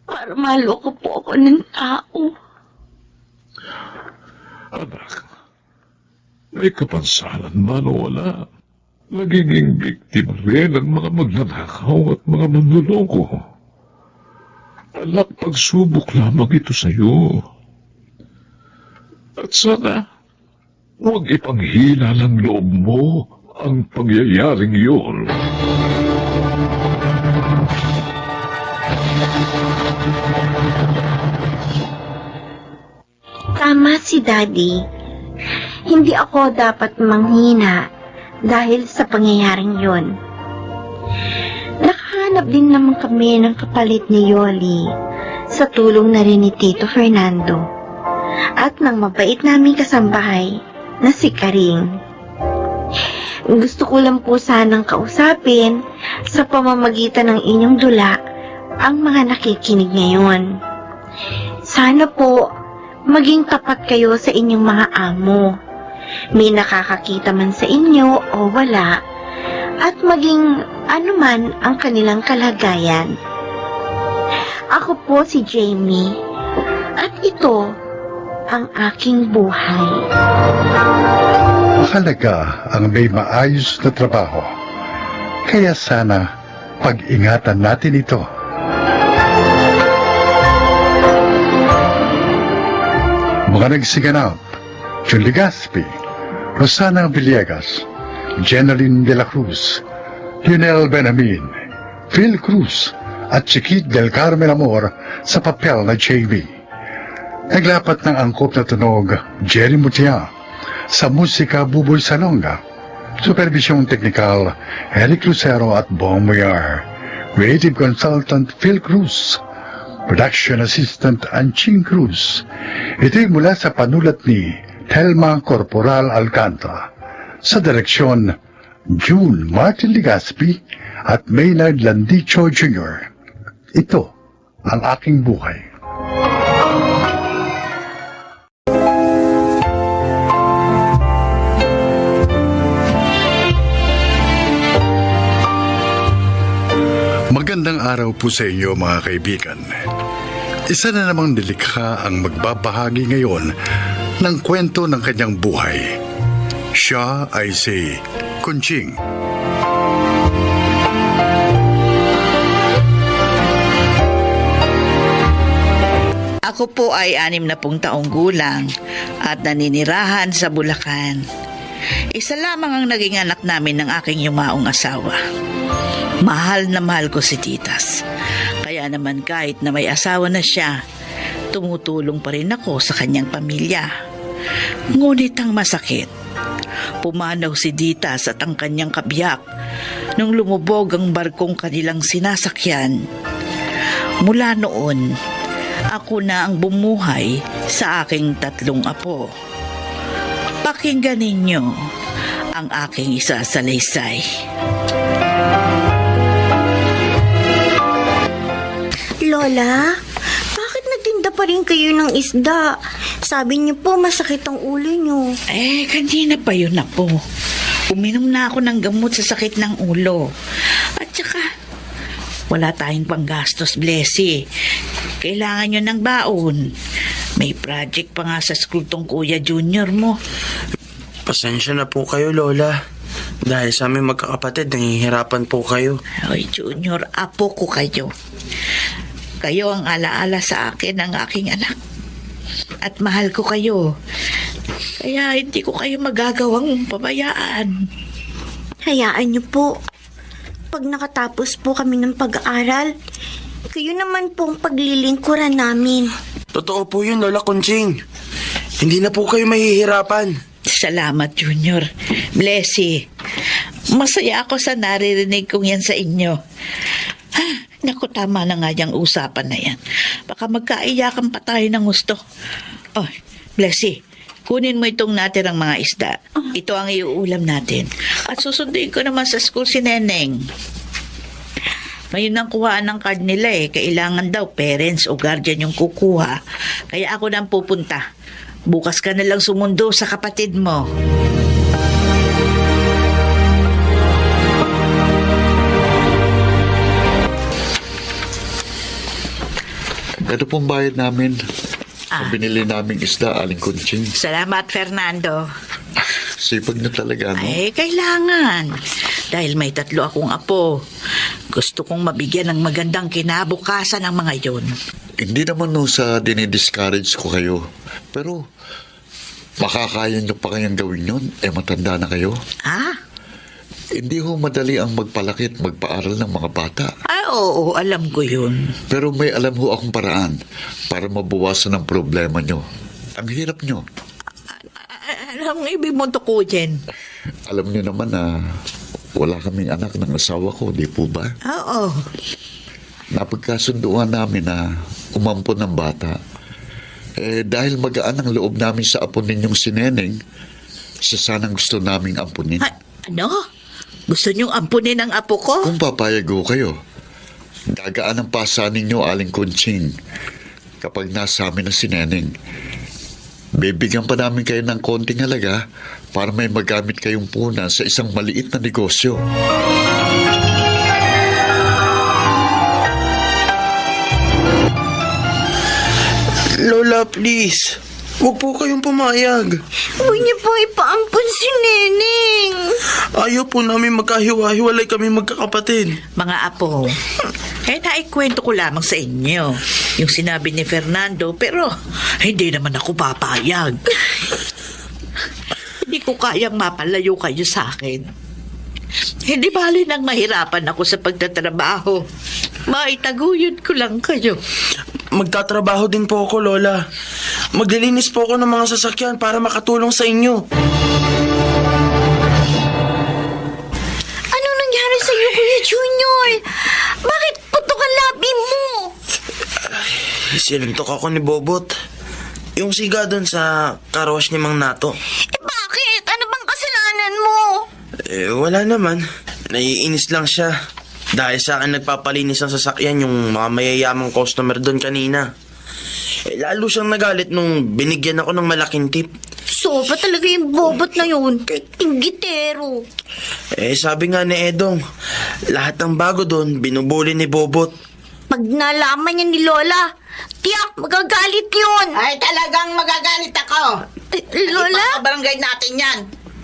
para maloko po ako ng tao. Anak, may kapansanan man o wala. Nagiging biktima rin ang mga magnanakaw at mga manluloko. Anak, pagsubok lamang ito sa'yo. At sana, huwag ipanghila ng loob mo ang pangyayaring yun. Tama si Daddy. Hindi ako dapat manghina dahil sa pangyayaring yun. Nakahanap din naman kami ng kapalit ni Yoli sa tulong na rin ni Tito Fernando at ng mabait naming kasambahay na si Karing. Gusto ko lang po sanang kausapin sa pamamagitan ng inyong dula ang mga nakikinig ngayon. Sana po maging tapat kayo sa inyong mga amo. May nakakakita man sa inyo o wala, at maging anuman ang kanilang kalagayan. Ako po si Jamie, at ito ang aking buhay. Mahalaga ang may maayos na trabaho. Kaya sana pag-ingatan natin ito. Mga nagsiganap, John Legaspi, Rosana Villegas, Jeneline de la Cruz, Lionel Benamin, Phil Cruz, at Chiquit del Carmen Amor sa papel na JB. Naglapat ng angkop na tunog, Jerry Mutia, sa musika Buboy Salonga, supervisyong teknikal, Eric Lucero at Bong Moyar, creative consultant Phil Cruz, production assistant Anching Cruz. Ito'y mula sa panulat ni Telma Corporal Alcantara, sa direksyon June Martin Legaspi at Maynard Landicho Jr. Ito ang aking buhay. Magandang araw po sa inyo mga kaibigan. Isa na namang nilikha ang magbabahagi ngayon ng kwento ng kanyang buhay. Siya ay si Kunching. Ako po ay 60 taong gulang at naninirahan sa Bulacan. Isa lamang ang naging anak namin ng aking yumaong asawa. Mahal na mahal ko si Titas. Kaya naman kahit na may asawa na siya, tumutulong pa rin ako sa kanyang pamilya. Ngunit ang masakit, pumanaw si Titas at ang kanyang kabiyak nung lumubog ang barkong kanilang sinasakyan. Mula noon, ako na ang bumuhay sa aking 3 apo. Pakinggan ninyo ang aking isasalaysay. Lola, bakit nagtinda pa rin kayo ng isda? Sabi niyo po masakit ang ulo niyo. Kanina pa yun na po. Uminom na ako ng gamot sa sakit ng ulo. At saka, wala tayong panggastos, Blessy. Kailangan nyo ng baon. May project pa nga sa school tong Kuya Junior mo. Pasensya na po kayo, Lola. Dahil sa aming magkakapatid, nangihirapan po kayo. Ay, Junior, apo ko kayo. Kayo ang alaala sa akin ng aking anak. At mahal ko kayo. Kaya hindi ko kayo magagawang pabayaan. Hayaan niyo po. Pag nakatapos po kami ng pag-aaral, kayo naman po ang paglilingkuran namin. Totoo po yun, Lola Kunching. Hindi na po kayo mahihirapan. Salamat, Junior. Blessy. Masaya ako sa naririnig kong yan sa inyo. Naku, tama na nga yung usapan na yan. Baka magkaiyakan pa tayo ng gusto. Oh, Blessy, kunin mo itong natirang mga isda. Ito ang iuulam natin. At susunduin ko naman sa school si Neneng. Ngayon ang kuhaan ng card nila Kailangan daw parents o guardian yung kukuha. Kaya ako nang pupunta. Bukas ka na lang sumundo sa kapatid mo. Ito pong bayad namin. Ang binili naming isda, Aling Kunching. Salamat, Fernando. Sipag na talaga, no? Kailangan. Dahil may 3 akong apo. Gusto kong mabigyan ng magandang kinabukasan ng mga yon. Hindi naman no sa dinidiscourage ko kayo. Pero, makakaya nyo pa kayang gawin yun? Matanda na kayo. Hindi ho madali ang magpalaki at magpaaral ng mga bata. Oo, alam ko yun. Pero may alam ho akong paraan para mabawasan ang problema nyo. Ang hirap nyo. Anong ibig mo tukuyin? Alam nyo naman na wala kaming anak ng asawa ko, di po ba? Oo. Napagkasunduan namin na umampon ng bata. Dahil magaan ang loob namin sa apo ninyong si Neneng, sanang gusto naming ampunin. Ano? Gusto niyong ampunin ang apo ko? Kung papayag ho kayo, gagaan ang pasa ninyo, Aling Kunching, kapag nasa amin na si Neneng. Bibigyan pa namin kayo ng konting halaga para may magamit kayong punan sa isang maliit na negosyo. Lola, please. Huwag po kayong pumayag. Huwag niyo pong ipaampun si Neneng. Ayaw po namin magkahiwa-hiwalay kami magkakapatid. Mga apo, naikwento ko lamang sa inyo yung sinabi ni Fernando, pero hindi naman ako papayag. Hindi ko kayang mapalayo kayo sa akin. Hindi bali nang mahirapan ako sa pagtatrabaho. Maitaguyod ko lang kayo. Magtatrabaho din po ako, Lola. Maglilinis po ako ng mga sasakyan para makatulong sa inyo. Anong nangyari sa iyo, Kuya Junior? Bakit putok ang labi mo? Sinuntok ako ni Bobot. Yung siga doon sa carwash ni Mang Nato. Bakit? Ano bang kasalanan mo? Wala naman. Naiinis lang siya. Dahil sa akin nagpapalinis ng sasakyan yung mga mayayamang customer doon kanina. Lalo siyang nagalit nung binigyan ako ng malaking tip. Soba talaga yung Bobot na yun. Inggitero. Sabi nga ni Edong, lahat ng bago doon binubuli ni Bobot. Pag nalaman niya ni Lola, tiyak, magagalit yun. Ay, talagang magagalit ako. Lola? Ipapabarangay natin yan.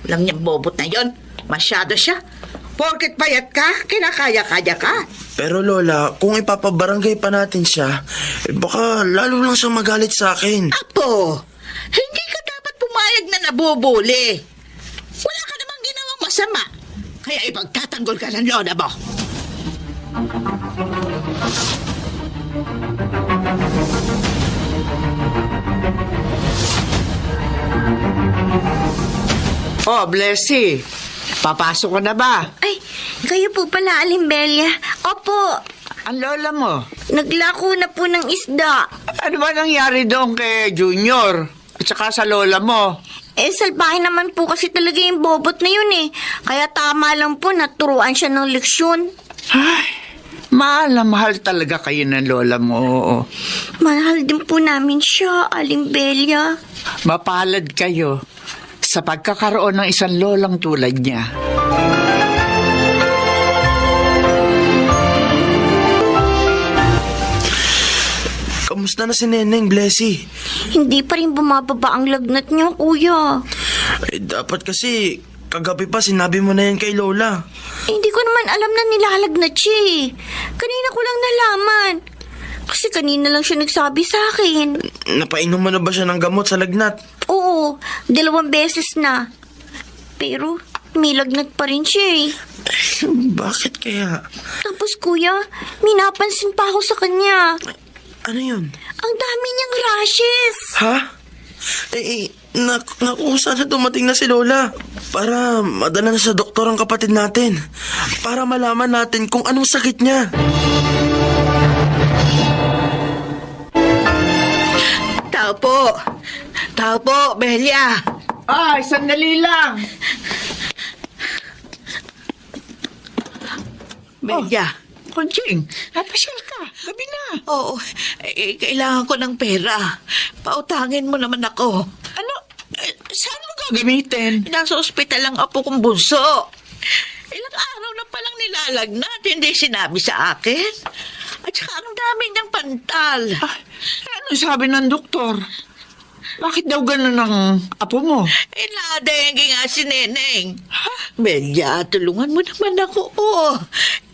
Lang niyang bobot na yon. Masyado siya. Porket payat ka, kinakaya-kaya ka. Pero Lola, kung ipapabarangay pa natin siya, baka lalo lang siya magalit sa akin. Apo, hindi ka dapat pumayag na nabubuli. Wala ka namang ginawang masama. Kaya ipagtatanggol ka ng lola mo. Oh, Blessy. Papasok ka na ba? Ay, kayo po pala, Alimbelia. Opo, Ang lola mo. naglako na po ng isda. Ano ba nangyari doon kay Junior? At saka sa lola mo? Salbahe naman po kasi talaga yung bobot na yun eh. Kaya tama lang po, naturuan siya ng leksyon. Ay, mahal na mahal talaga kayo ng lola mo. Mahal din po namin siya, Alimbelia. Mapalad kayo sa pagkakaroon ng isang lolang tulad niya. Kamusta na si Neneng, Blessy? Hindi pa rin bumababa ang lagnat niya, kuya. Dapat kasi kagabi pa sinabi mo na yan kay Lola. Hindi ko naman alam na nilalagnat siya eh. Kanina ko lang nalaman. Kasi kanina lang siya nagsabi sa akin. Napainom mo na ba siya ng gamot sa lagnat? Oo, 2 beses na. Pero may lagnat pa rin siya eh. Bakit kaya? Tapos kuya, may napansin pa ako sa kanya. Ano yun? Ang dami niyang rashes. Ha? Naku, sana dumating na si Lola. Para madala na sa doktor ang kapatid natin. Para malaman natin kung anong sakit niya. Tao po. Tao po, Belia. Ay, sandali lang. Belia. Konching, napasyal ka. Gabi na. Oo, kailangan ko ng pera. Pautangin mo naman ako. Ano? Saan mo gagamitin? Nasa ospital ang apo kong bunso. Ilang araw na palang nilalagnat, hindi sinabi sa akin. At saka ang dami niyang pantal. Ano sabi ng doktor? Bakit daw ganun ang apo mo? Dengue nga si Neneng. Belia, tulungan mo naman ako.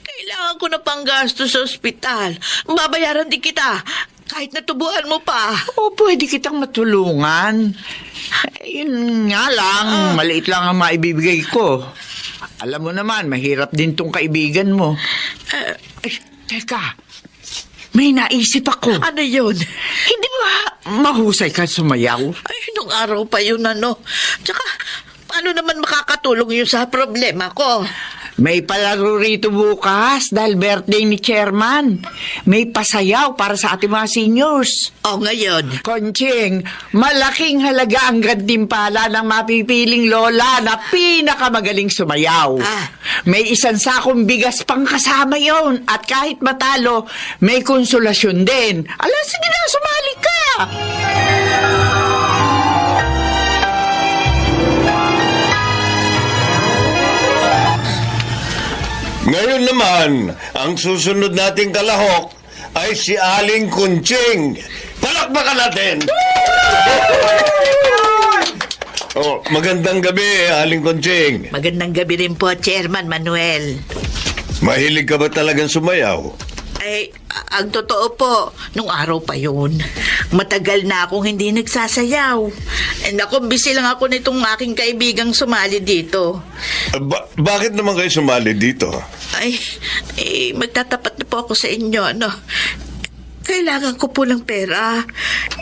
Kailangan ko na panggasto sa ospital. Babayaran din kita. Kahit natubuan mo pa. O, pwede kitang matulungan. Yun nga lang, maliit lang ang maibibigay ko. Alam mo naman, mahirap din tong kaibigan mo. Ay, teka, may naisip ako. Ano yun? Hindi ba mahusay ka sumayaw? Ay, nung araw pa yun Tsaka, paano naman makakatulong yun sa problema ko? May palaro rito bukas dahil birthday ni Chairman. May pasayaw para sa ating mga seniors. O ngayon? Konching, malaking halaga ang gantimpala ng mapipiling lola na pinakamagaling sumayaw. May isang sakong bigas pang kasama yon at kahit matalo, may konsolasyon din. Ala, sige na, sumali ka! Ngayon naman, ang susunod nating kalahok ay si Aling Kunching. Palakpakan natin! Oh, magandang gabi, Aling Kunching. Magandang gabi rin po, Chairman Manuel. Mahilig ka ba talagang sumayaw? Ay, ang totoo po, nung araw pa yun, matagal na akong hindi nagsasayaw. Nakumbisi lang ako nitong aking kaibigang sumali dito. Bakit naman kayo sumali dito? Ay, magtatapat na po ako sa inyo, Kailangan ko po ng pera.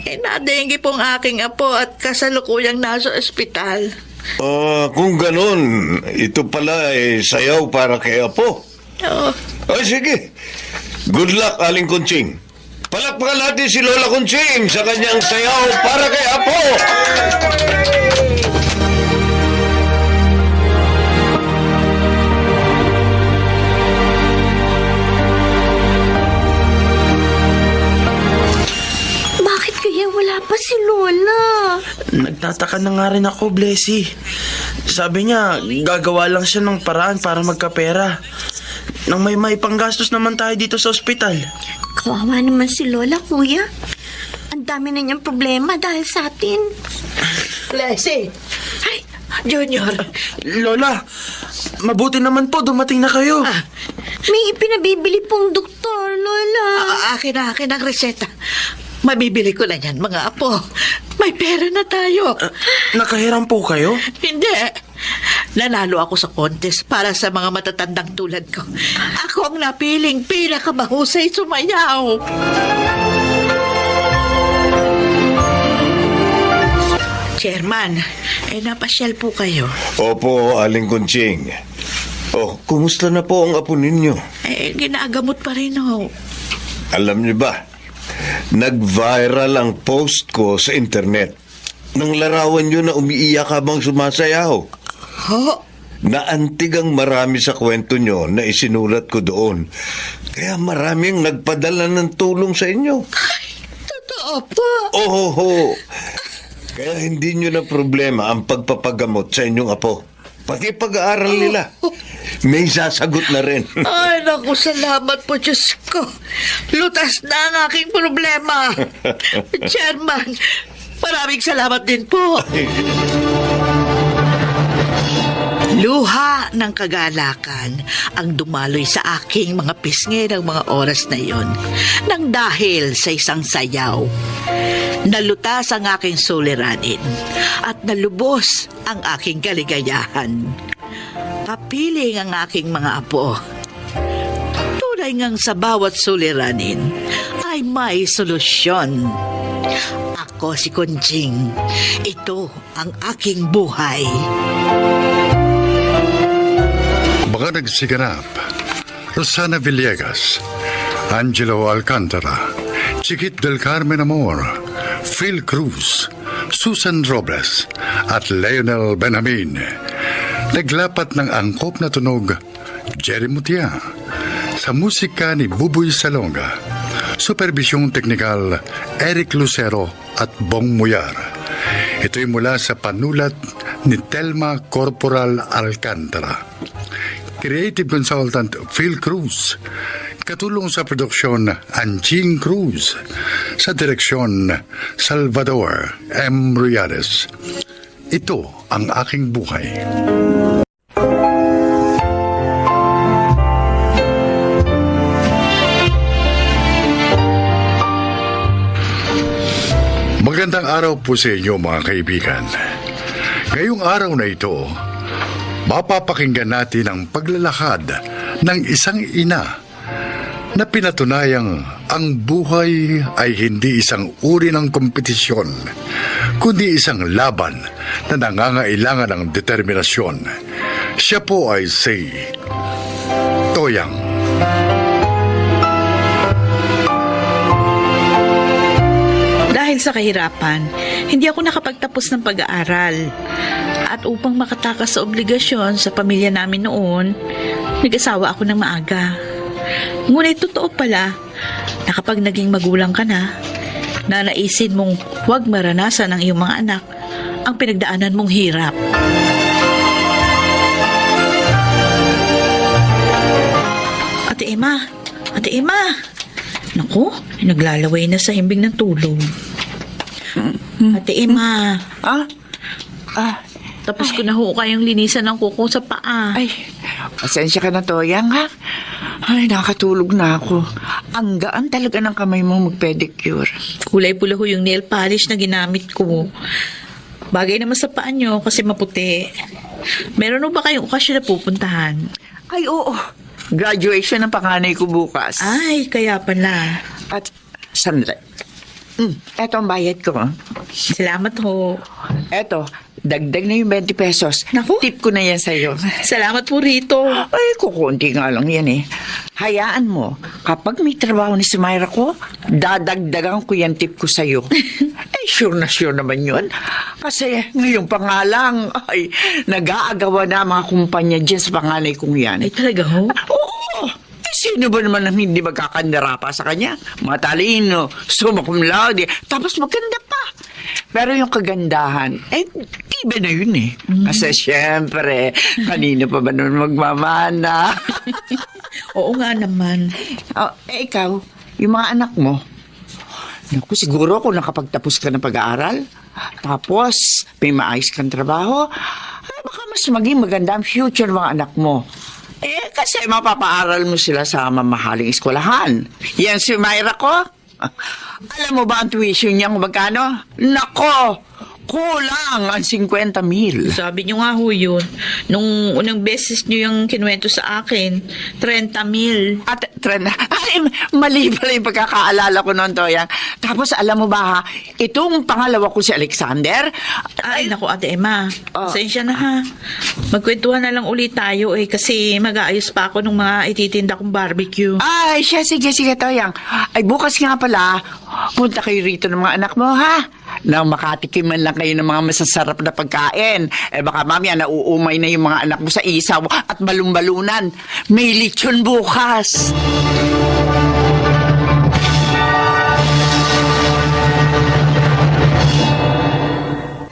Nadengge po ang aking apo at kasalukuyang nasa ospital. Kung ganun, ito pala ay sayaw para kay Apo. Oo. Sige. Good luck, Aling Kunching. Palakpakan natin si Lola Kunching sa kanyang sayaw para kay Apo. Bakit kaya wala pa si Lola? Nagtataka na nga rin ako, Blessy. Sabi niya, gagawa lang siya ng paraan para magkapera. Nang may panggastos naman tayo dito sa ospital. Kawawa naman si Lola, kuya. Ang dami na niyang problema dahil sa atin. Blessy! Ay, Junior. Lola, mabuti naman po dumating na kayo. May ipinabibili pong doktor, Lola. Akin ang reseta. Mabibili ko na yan, mga apo. May pera na tayo. Nakahiram po kayo? Hindi. Nanalo ako sa contest para sa mga matatandang tulad ko. Ako ang napiling pinakamahusay sumayaw. Chairman, napasyal po kayo. Opo, Aling Kunching. Oh, kumusta na po ang apo ninyo? Ginagamot pa rin ho. Alam niyo ba, nag-viral ang post ko sa internet. Nang larawan niyo na umiiyak habang sumasayaw. Ho? Naantig ang marami sa kwento niyo na isinulat ko doon. Kaya maraming nagpadala ng tulong sa inyo. Totoo po. Oho. Kaya hindi nyo na problema ang pagpapagamot sa inyong apo. Pati pag-aaral nila. May sasagot na rin. Ay, naku, salamat po, Diyos ko. Lutas na ang aking problema. Chairman, maraming salamat din po. Luha ng kagalakan ang dumaloy sa aking mga pisngi ng mga oras na iyon nang dahil sa isang sayaw. Nalutas ang aking suliranin at nalubos ang aking kaligayahan. Kapiling ang aking mga apo. Tunay ngang sa bawat suliranin ay may solusyon. Ako si Kunching. Ito ang aking buhay. Mga nagsiganap, Rosana Villegas, Angelo Alcantara, Chiquit del Carmen Amor, Phil Cruz, Susan Robles, at Leonel Benjamin. Naglapat ng angkop na tunog, Jerry Mutia. Sa musika ni Buboy Salonga, supervisyong teknikal, Eric Lucero at Bong Muyar. Ito'y mula sa panulat ni Telma Corporal Alcantara. Creative Consultant Phil Cruz. Katulong sa produksyon Anching Cruz. Sa direksyon Salvador M. Riales. Ito ang aking buhay. Magandang araw po sa inyo mga kaibigan. Ngayong araw na ito, mapapakinggan natin ang paglalakad ng isang ina na pinatunayang ang buhay ay hindi isang uri ng kompetisyon, kundi isang laban na nangangailangan ng determinasyon. Siya po ay si Toyang. Dahil sa kahirapan, hindi ako nakapagtapos ng pag-aaral. At upang makatakas sa obligasyon sa pamilya namin noon, nag-asawa ako ng maaga. Ngunit totoo pala na kapag naging magulang ka na, nanaisin mong huwag maranasan ng iyong mga anak ang pinagdaanan mong hirap. Ate Emma! Naku, naglalaway na sa himbing ng tulog. Ate Emma! Tapos ko na ho kayong linisan ng kuko sa paa. Ay, pasensya ka na, Toyang, ha? Ay, nakatulog na ako. Ang gaan talaga ng kamay mo mag-pedicure. Kulay pula ho yung nail polish na ginamit ko. Bagay naman sa paa nyo kasi maputi. Meron ho ba kayong okasyon na pupuntahan? Ay, oo. Graduation ng panganay ko bukas. Ay, kaya pala. At, sandali. Eto ang bayad ko. Salamat ho. Eto, dagdag na yung 20 pesos. Naku. Tip ko na yan sa'yo. Salamat po rito. Ay, kukunti nga lang yan eh. Hayaan mo, kapag may trabaho ni si Myra ko, dadagdagan ko yan tip ko sa'yo. Sure na sure naman yun. Kasi ngayon pa nga lang, ay, nag-aagawa na mga kumpanya dyan sa panganay kong yan. Ay, talaga ho? Oo! Sino ba naman ang hindi magkakandara pa sa kanya? Matalino, summa cum laude, tapos maganda pa. Pero yung kagandahan, iba na yun eh. Kasi syempre, kanino pa ba nun magmamana? Oo nga naman. Ikaw, yung mga anak mo, naku, siguro kung nakapagtapos ka ng pag-aaral, tapos may maayos kang trabaho, mas maging maganda ang future ng mga anak mo. Kasi mapapaaral mo sila sa mamahaling eskwelahan. Yan si Myra ko. Alam mo ba ang tuition niya kung magkano? Nako! Kulang ang 50,000. Sabi niyo nga ho yun. Nung unang beses niyo yung kinuwento sa akin, 30,000. At ay, mali pala yung pagkakaalala ko noon, Toyang. Tapos alam mo ba ha, itong pangalawa ko si Alexander. Ay, naku, Ate Emma. Pasensya na ha. Magkwentuhan na lang ulit tayo kasi mag-aayos pa ako ng mga ititinda kong barbecue. Ay, sige, Toyang. Ay, bukas nga pala, punta kayo rito ng mga anak mo, ha? Nang makatikiman lang kayo ng mga masasarap na pagkain. Baka mamaya nauumay na yung mga anak mo sa isaw at balumbalunan. May lechon bukas.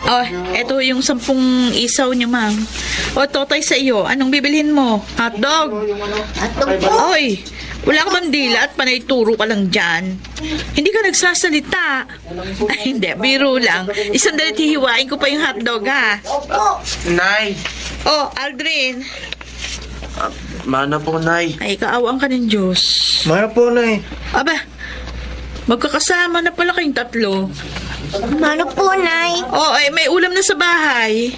Oh, eto yung 10 isaw niyo, ma'am. O, Totoy, sa iyo, anong bibilhin mo? Hotdog? Hotdog po. Oy, wala ka bang dila at panay turo ka lang dyan? Hindi ka nagsasalita. Ay, hindi, biro lang. Isang dalit hihiwain ko pa yung hotdog, ha? Nay! Oh, Aldrin. Mana po, Nay. Ay, kaawaan ka ng Diyos. Mana po, Nay. Aba, magkakasama na pala kayong tatlo. Mano po, Nay? Oh, ay, may ulam na sa bahay.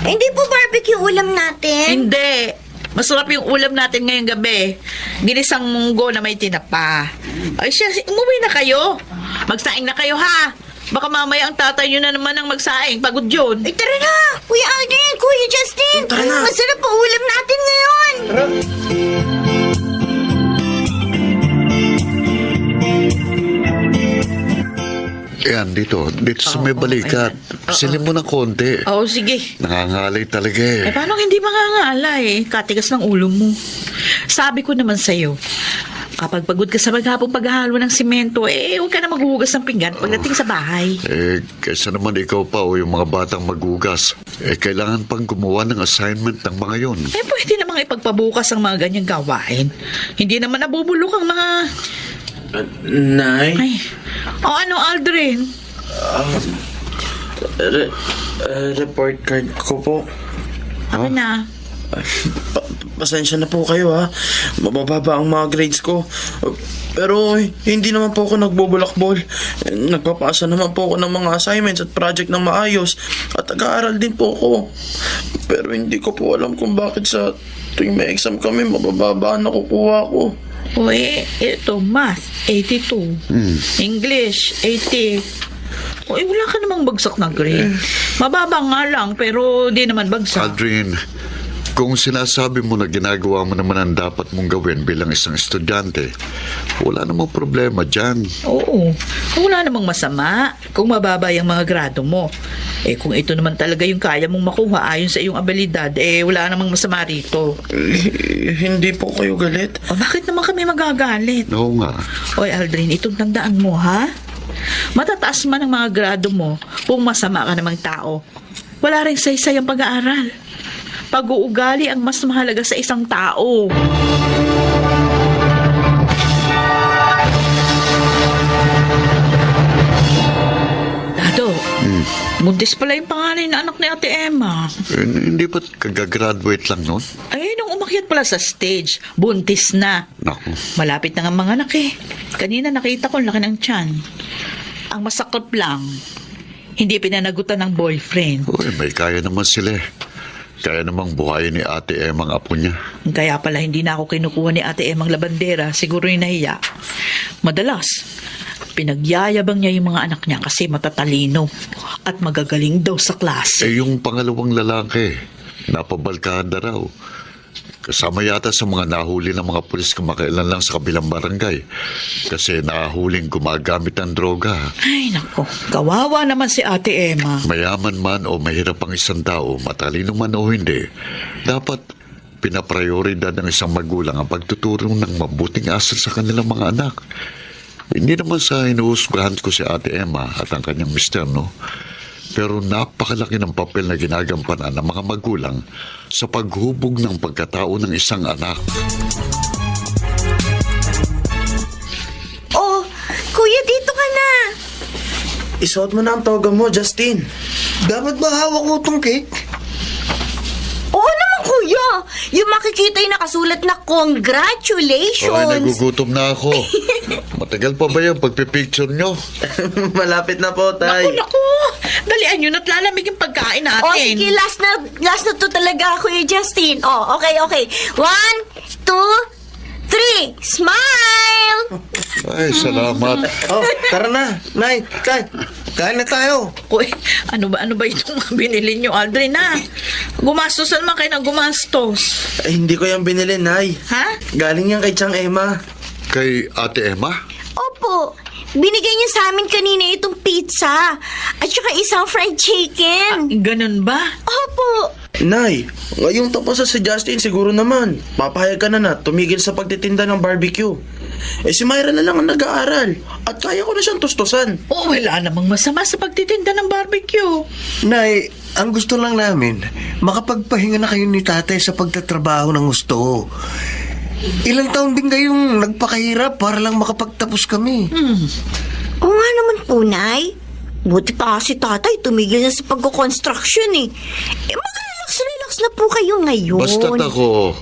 Hindi po barbecue ulam natin. Hindi. Masarap yung ulam natin ngayong gabi. Ginisang munggo na may tinapa. Ay siya, umuwi na kayo. Magsaing na kayo, ha? Baka mamaya ang tatay nyo na naman ang magsaing. Pagod yun. Ay, tara na! Kuya Alden, Kuya Justin! Tara na. Masarap po ulam natin ngayon! Yan, dito sa may balikat. Silin mo ng konti. Oo, sige. Nangangalay talaga eh. Paano hindi mangangalay? Katigas ng ulo mo. Sabi ko naman sa'yo, kapag pagod ka sa maghapong paghahalo ng simento, huwag ka na maghuhugas ng pinggan pagdating sa bahay. Kaysa naman ikaw pa o yung mga batang magugas. Kailangan pang gumawa ng assignment ng mga yon. Pwede namang ipagpabukas ang mga ganyang gawain. Hindi naman nabubulok ang mga... Nay? Ay, ano, Aldrin? Report card ko po. Ako na. Pasensya na po kayo, ha. Mabababa ang mga grades ko. Pero hindi naman po ako nagbubulakbol. Nagpapasa naman po ako ng mga assignments at project ng maayos. At nag-aaral din po ako. Pero hindi ko po alam kung bakit sa tuwing may exam kami, mabababa ang nakukuha ko. Ito, math, 82. English, 80. Wala ka namang bagsak na grade. Mababa nga lang, pero di naman bagsak. Aldrin, kung sinasabi mo na ginagawa mo naman ang dapat mong gawin bilang isang estudyante, wala namang problema dyan. Oo, wala namang masama kung mababa yung mga grado mo. Kung ito naman talaga yung kaya mong makuha ayon sa iyong abilidad, wala namang masama rito. Hindi po kayo galit. Bakit naman kami magagalit? Oo nga. Oy, Aldrin, itong tandaan mo, ha? Matataas man ang mga grado mo kung masama ka namang tao. Wala rin saysay ang pag-aaral. Pag-uugali ang mas mahalaga sa isang tao. Dado, buntis pala yung panganay na anak ni Ate Emma. Hindi ba kagagraduate lang nun? Nung umakyat pala sa stage, buntis na. Naku. Malapit na nga mga anak Kanina nakita ko laki ng tiyan. Ang masakot lang, hindi pinanagutan ng boyfriend. May kaya naman sila. Kaya namang buhayin ni Ate Emma ang apo niya. Kaya pala hindi na ako kinukuha ni Ate Emang labandera, siguro yung nahiya. Madalas, pinagyayabang niya yung mga anak niya kasi matatalino at magagaling daw sa klase. Yung pangalawang lalaki, napabalkada raw. Kasama yata sa mga nahuli ng mga pulis kumakailan lang sa kabilang barangay. Kasi nahuling gumagamit ng droga. Ay, nako. Kawawa naman si Ate Emma. Mayaman man o mahirap ang isang tao, matalino man o hindi, dapat pinaprioridad ng isang magulang ang pagtuturo ng mabuting asal sa kanilang mga anak. Hindi naman sa hinuhusgahan ko si Ate Emma at ang kanyang mister, no? Pero napakalaki ng papel na ginagampanan ng mga magulang sa paghubog ng pagkatao ng isang anak. Oh, Kuya, dito ka na. Isuot mo na ang toga mo, Justin. Dapat ba hawak mo itong cake? Oh, Yung makikita yung nakasulat na congratulations. Ay, nagugutom na ako. Matagal pa ba yung pagpipicture nyo? Malapit na po, Tay. Naku, dalian nyo na't lalamig yung pagkain natin. O sige, last na to talaga, Kuya Justin. O, okay. 1, 2, 3, smile! Ay, salamat. Oh, tara na. Nay, Tay, kain na tayo. Uy, ano ba itong mga binili nyo, Aldrin, ha? Gumastos na naman kayo ng gumastos. Ay, hindi ko yan binili, Nay. Ha? Galing yan kay Chang Emma. Kay Ate Emma? Opo, binigay niyo sa amin kanina itong pizza at saka isang fried chicken. Ganun ba? Opo. Nay, ngayong tapos sa si Justin, siguro naman. Papayag ka na tumigil sa pagtitinda ng barbecue. Si Myra na lang ang nag-aaral. At kaya ko na siyang tustusan. Oh, wala namang masama sa pagtitinda ng barbecue. Nay, ang gusto lang namin, makapagpahinga na kayo ni tatay sa pagtatrabaho ng gusto. Ilang taon din kayong nagpakahirap para lang makapagtapos kami. Oo nga naman po, Nay. Buti pa kasi tatay tumigil na sa pagko-construction eh. Mag-relax na po kayo ngayon. Basta't ako,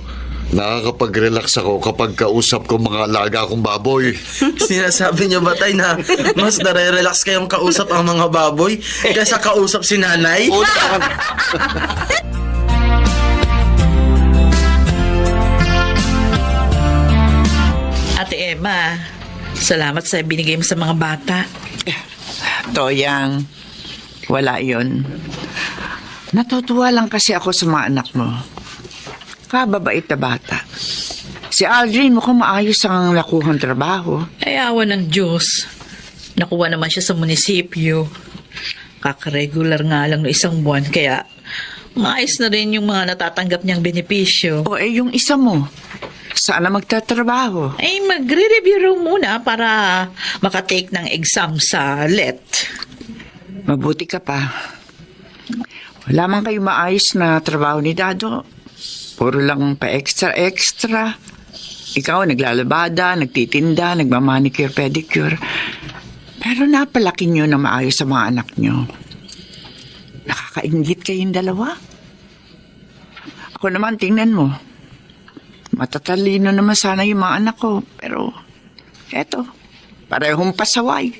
nakakapag-relax ako kapag kausap ko mga alaga kong baboy. Sinasabi niyo ba, Tay, na mas nare-relax kayong kausap ang mga baboy kaysa kausap si nanay? Ate Emma, salamat sa binigay mo sa mga bata. Toyang, wala yon. Natutuwa lang kasi ako sa mga anak mo. Kababait na bata. Si Aldrin mukhang maayos ang nakuhang trabaho. Ay, awa ng Diyos. Nakuha naman siya sa munisipyo. Kakaregular nga lang no isang buwan, kaya maayos na rin yung mga natatanggap niyang benepisyo. O yung isa mo, saan na magtatrabaho? Ay, magre-review raw muna para makatake ng exam sa LET. Mabuti ka pa. Wala man kayo maayos na trabaho ni Dado. Puro lang pa-extra. Ikaw, naglalabada, nagtitinda, nagmamanicure, pedicure. Pero napalaki nyo na maayos sa mga anak nyo. Nakakaingit kayong dalawa. Ako naman, tingnan mo. Matatalino naman sana yung mga anak ko. Pero, eto, parehong pasaway.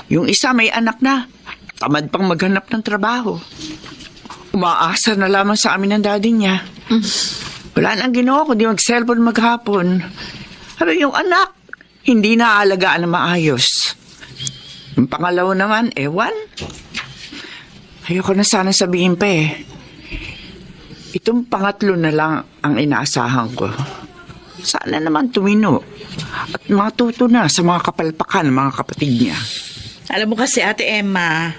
Yung isa may anak na. Tamad pang maghanap ng trabaho. Umaasa na lamang sa amin ng daddy niya. Wala nang ginawa kundi mag-cellphone maghapon. Pero yung anak, hindi naaalagaan na maayos. Yung pangalawa naman, ewan. Ayoko na sana sabihin pa eh. Itong pangatlo na lang ang inaasahan ko. Sana naman tumino at matuto na sa mga kapalpakan ng mga kapatid niya. Alam mo kasi, Ate Emma,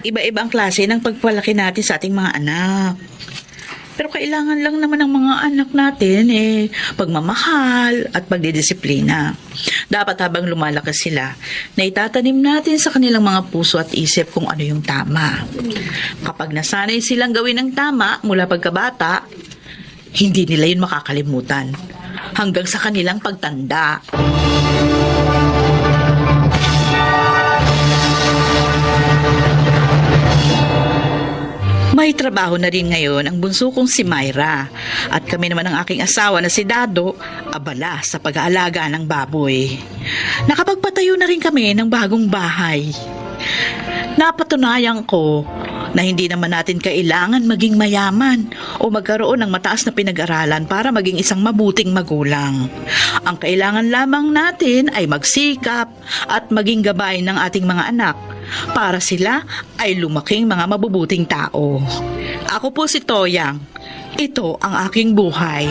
iba-iba ang klase ng pagpalaki natin sa ating mga anak. Pero kailangan lang naman ng mga anak natin pagmamahal at pagdidisiplina. Dapat habang lumalakas sila, na itatanim natin sa kanilang mga puso at isip kung ano yung tama. Kapag nasanay silang gawin ang tama mula pagkabata, hindi nila yun makakalimutan hanggang sa kanilang pagtanda. May trabaho na rin ngayon ang bunso kong si Myra at kami naman ang aking asawa na si Dado abala sa pag-aalaga ng baboy. Nakapagpatayo na rin kami ng bagong bahay. Napatunayan ko na hindi naman natin kailangan maging mayaman o magkaroon ng mataas na pinag-aralan para maging isang mabuting magulang. Ang kailangan lamang natin ay magsikap at maging gabay ng ating mga anak para sila ay lumaking mga mabubuting tao. Ako po si Toyang. Ito ang aking buhay.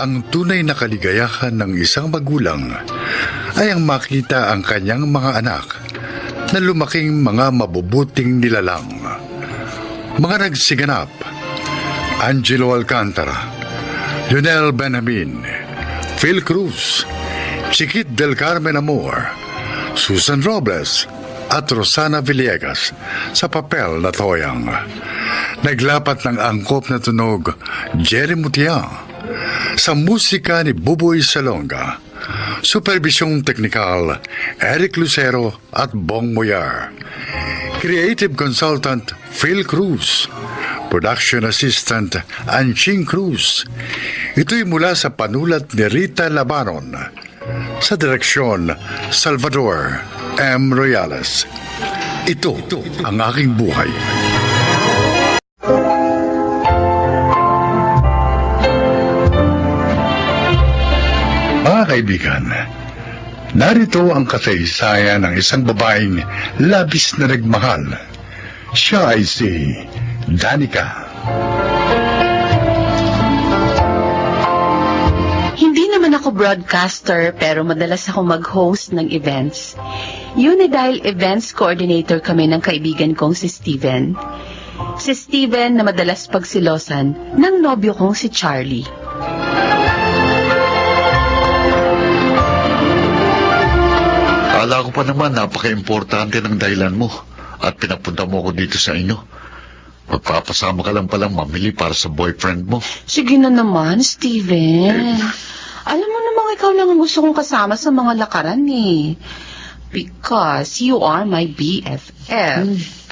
Ang tunay na kaligayahan ng isang magulang ay ang makita ang kanyang mga anak na lumaking mga mabubuting nilalang. Mga nagsiganap: Angelo Alcantara, Lionel Benjamin, Phil Cruz, Chiquit del Carmen Amor, Susan Robles at Rosana Villegas sa papel na Toyang. Naglapat ng angkop na tunog Jerry Mutiang, sa musika ni Buboy Salonga, superbisyong teknikal Eric Lucero at Bong Moyar. Creative Consultant Phil Cruz. Production Assistant Anching Cruz. Ito'y mula sa panulat ni Rita Labaron. Sa direksyon, Salvador M. Royales. Ito ang aking buhay. Mga kaibigan, narito ang kasaysayan ng isang babaeng labis na nagmahal. Siya ay si Danica. Hindi naman ako broadcaster pero madalas ako mag-host ng events. Yun ay dahil events coordinator kami ng kaibigan kong si Steven. Si Steven na madalas pagsilosan ng nobyo kong si Charlie. Akala ko pa naman napaka-importante ng dahilan mo at pinapunta mo ako dito sa inyo. Magpapasama ka lang palang mamili para sa boyfriend mo. Sige na naman, Steven. Alam mo namang ikaw lang ang gusto kong kasama sa mga lakaran eh. Because you are my BFF.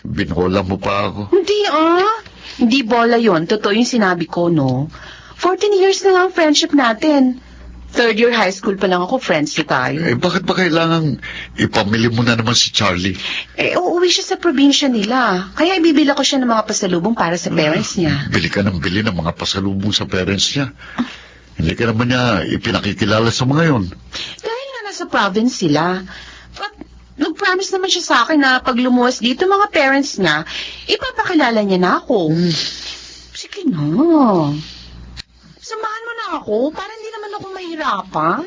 Binola mo pa ako. Hindi bola yon. Totoo yung sinabi ko, no? 14 years na nga ang friendship natin. Third year high school pa lang ako, friends na tayo. Bakit ba kailangan ipamili mo na naman si Charlie? Uuwi siya sa probinsya nila. Kaya ibibila ko siya ng mga pasalubong para sa parents niya. Bili ka ng bili ng mga pasalubong sa parents niya. Hindi ka naman niya ipinakikilala sa mga yon. Dahil nga nasa province sila. But nag-promise naman siya sa akin na pag lumuwas dito mga parents niya, ipapakilala niya na ako. Sige na. Samahan mo na ako para hindi naman ako mahirapan.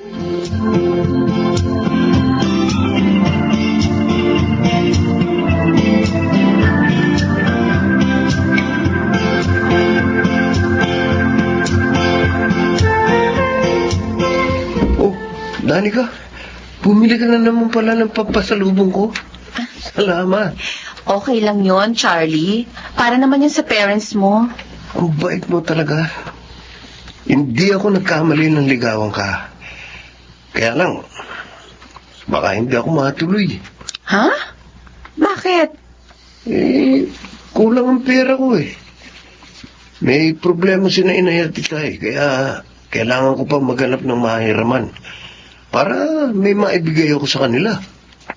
Oh, Danica, bumili ka na naman pala ng pampasalubong ko. Salamat. Okay lang yon, Charlie. Para naman yan sa parents mo. Ang bait mo talaga. Hindi ako nagkamali ng ligawan ka. Kaya lang, baka hindi ako matuloy. Ha? Bakit? Kulang ang pera ko eh. May problema si na Inay at Tita eh. Kaya kailangan ko pa maghanap ng mahiraman para may maibigay ako sa kanila.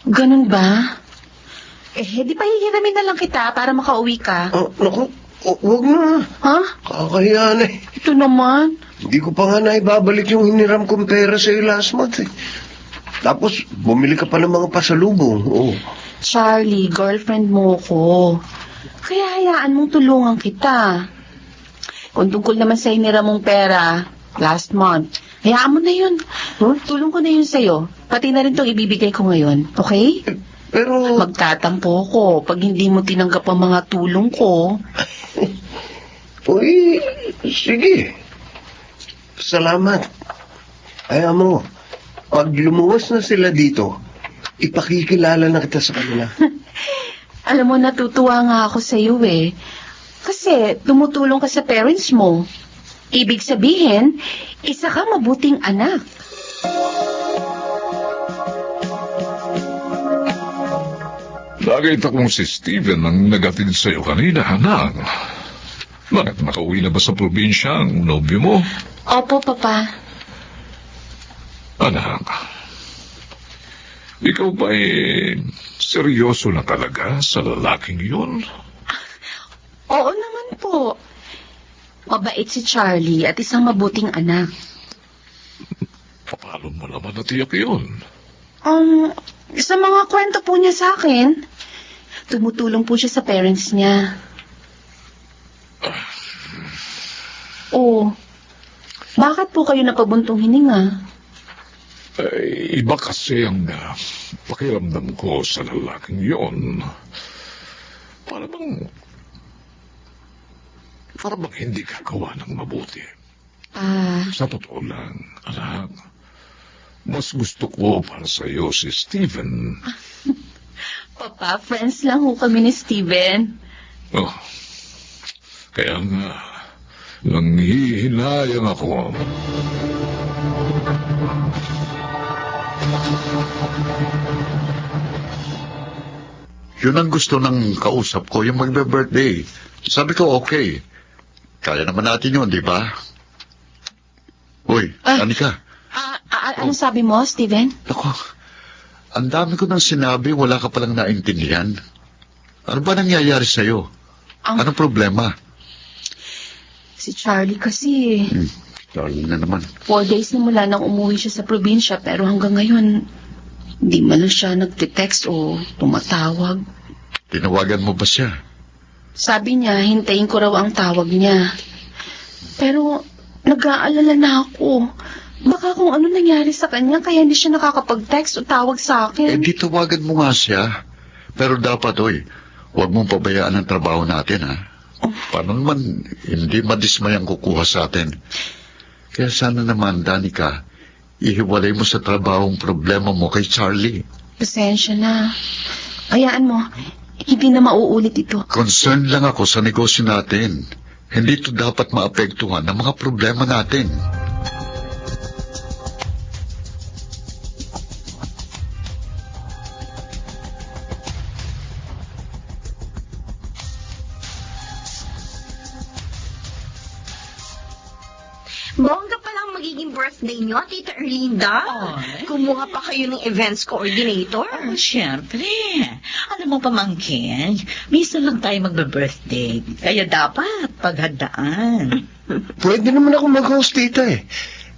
Ganun ba? Di pa hihiramin na lang kita para makauwi ka. Naku, wag na. Ha? Kakahiya na eh. Ito naman. Hindi ko pa nga naibabalik yung hiniram kong pera sa'yo last month eh. Tapos, bumili ka pa ng mga pasalubong. Oh. Charlie, girlfriend mo ko. Kaya hayaan mong tulungan kita. Kung tungkol naman sa hiniram mong pera, last month, hayaan mo na yun. Tulong ko na yun sa'yo. Pati na rin itong ibibigay ko ngayon. Okay? Pero... Magtatampo ko pag hindi mo tinanggap ang mga tulong ko. Uy, sige. Salamat. Ayaw mo, pag lumuwas na sila dito, ipakikilala na kita sa kanila. Alam mo, natutuwa nga ako sa iyo eh. Kasi tumutulong ka sa parents mo. Ibig sabihin, isa ka mabuting anak. Nakita kong si Steven ang nagatid sa'yo kanina, anak. Bakit nakauwi na ba sa probinsya ang nobyo mo? Opo, Papa. Anak, ikaw ba'y seryoso na talaga sa lalaking yun? Oo naman po. Mabait si Charlie at isang mabuting anak. Paano mo naman natiyak yun? Sa mga kwento po niya sa akin, tumutulong po siya sa parents niya. Bakit po kayo napabuntong hininga? Iba kasi ang pakiramdam ko sa lalaking yun. Para bang hindi ka gawa ng mabuti. Sa totoo lang, anak, mas gusto ko para sa iyo si Steven. Papa, friends lang ho kami ni Steven. Kaya nga, nanghihinayang ako. Yun ang gusto ng kausap ko, yung magbe-birthday. Sabi ko, okay. Kaya naman natin yun, di ba? Uy, Danica. Anong sabi mo, Steven? Ako, ang dami ko nang sinabi, wala ka palang naintindihan. Ano ba nangyayari sa'yo? Anong problema? Si Charlie kasi, Darling na naman. 4 days na mula nang umuwi siya sa probinsya pero hanggang ngayon, di man lang siya nagte-text o tumatawag. Tinawagan mo ba siya? Sabi niya, hintayin ko raw ang tawag niya. Pero, nag-aalala na ako. Baka kung ano nangyari sa kanya, kaya hindi siya nakakapag-text o tawag sa akin. Di tawagan mo nga siya. Pero dapat, huwag mong pabayaan ang trabaho natin, ha? Paano naman hindi madismay ang kukuha sa atin? Kaya sana naman, Danica, ihiwalay mo sa trabahong problema mo kay Charlie. Pasensya na. Hayaan mo, hindi na mauulit ito. Concerned lang ako sa negosyo natin. Hindi ito dapat maapektuhan ng mga problema natin. Bongga pa lang magiging birthday niyo, Tita Erlinda. Kumuha pa kayo ng events coordinator. Siyempre. Alam mo, pamangkin, minsan lang tayo magbe-birthday. Kaya dapat paghandaan. Pwede naman ako mag-host, tita eh.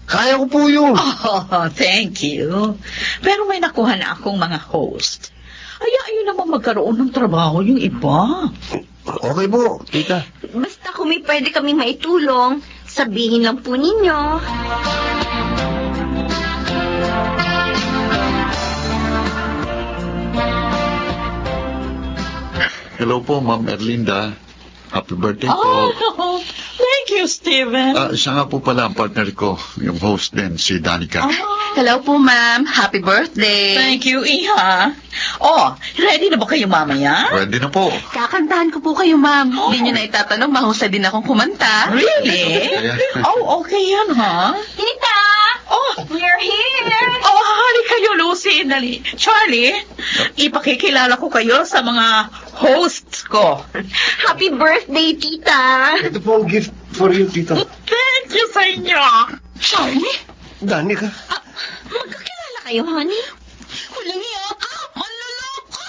Kaya ko po yun. Oh, thank you. Pero may nakuha na akong mga host. Ayaw naman magkaroon ng trabaho yung iba. Okay po, tita. Basta kung may pwede kami maitulong, sabihin lang po ninyo. Hello po, Ma'am Erlinda. Happy birthday po. Oh, thank you, Steven. Siya nga po pala ang partner ko, yung host din, si Danica. Hello po, ma'am. Happy birthday. Thank you, Iha. Oh, ready na ba kayo mamaya? Ready na po. Kakantahan ko po kayo, ma'am. Hindi niyo na itatanong, mahusay din akong kumanta. Really? Oh, okay yan, ha? Tita! Oh, We're here! oh, hali kayo, Lucy. Dali. Charlie, ipakikilala ko kayo sa mga hosts ko. Happy birthday, Tita! Ito po ang gift for you, tita. Thank you sa inyo. Charlie, Danica. magkakilala kayo, honey? Walang iya ka. Manloloko.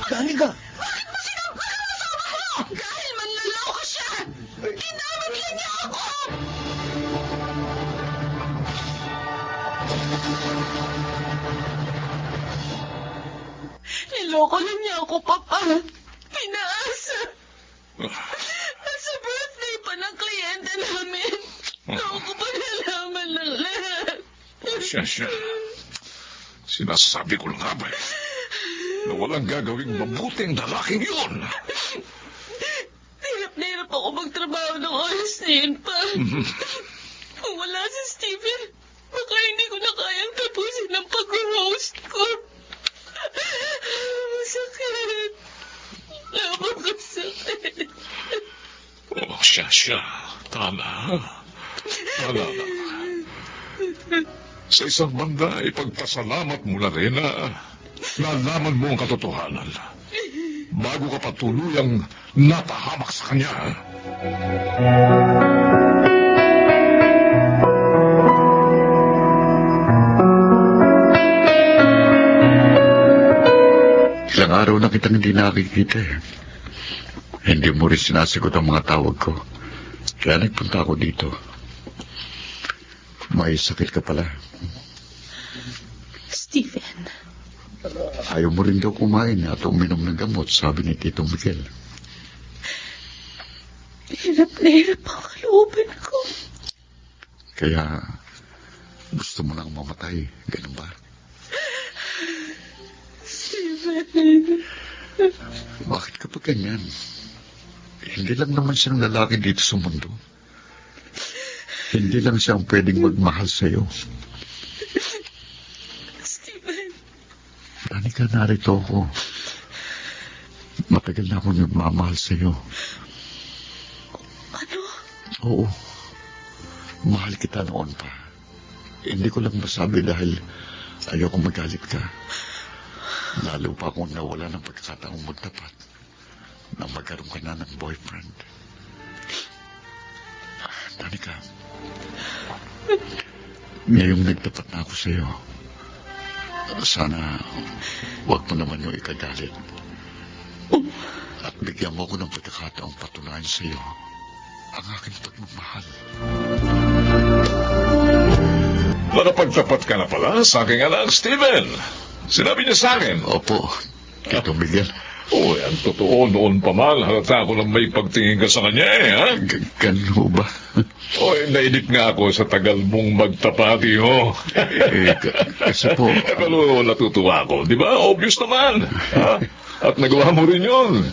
Danica. Bakit mo sinabi ka ng asawa ko? Dahil manloloko siya. Ginamit lang niya ako. Niloko lang niya ako, Papa. Pinaasa. At sa birthday pa ng kliyente namin, doon ko pa nalaman ng lahat. Siya. Sinasabi ko lang nga ba na walang gagawing mabuting lalaking yun. Hirap na hirap ako magtrabaho ng oras na yun, Pa. Kung wala si Steven, baka hindi ko na kayang tapusin ang pag-host ko. Masakit. Napakasakit. Oh, siya. Tama. Tama lang. Sa isang banda, ipagpasalamat mo na rin na nalaman mo ang katotohanan bago ka patuluyang napahamak sa kanya. Ilang araw na kitang hindi nakikita eh. Hindi mo rin sinasagot ang mga tawag ko. Kaya nagpunta ako dito. May sakit ka pala. Steven, Ayaw mo rin daw kumain at uminom ng gamot, sabi ni Tito Miguel. hirap na hirap ang kalooban ko. Kaya gusto mo nang mamatay, ganun ba? Steven. Bakit ka pa ganyan? Hindi lang naman siyang lalaki dito sa mundo. Hindi lang siyang pwedeng magmahal sa'yo. Steven. Danica, narito ako. Matagal na akong nagmamahal sa'yo. Ano? Oo. Mahal kita noon pa. Hindi ko lang masabi dahil ayoko magalit ka. Lalo pa akong nawala ng pagkakataong magtapat na magkaroon ka na ng boyfriend. Danica, ngayong nagtapat na ako sa iyo, sana huwag mo naman yung ikagalit. At bigyan mo ko ng pagkakataong patunayan sa iyo ang aking pagmamahal. Nakapagtapat ka na pala sa aking anak, Steven. Sinabi niya sa akin. Opo, Tito Miguel. Oh, ang totoo noon pa man, halata ko lang may pagtingin ka sa kanya ha? Ganun ba? Oy, nainip nga ako sa tagal mong magtapati, ho. Kasi po... Pero natutuwa ako, di ba? Obvious naman. Ha? At nagawa mo rin yun.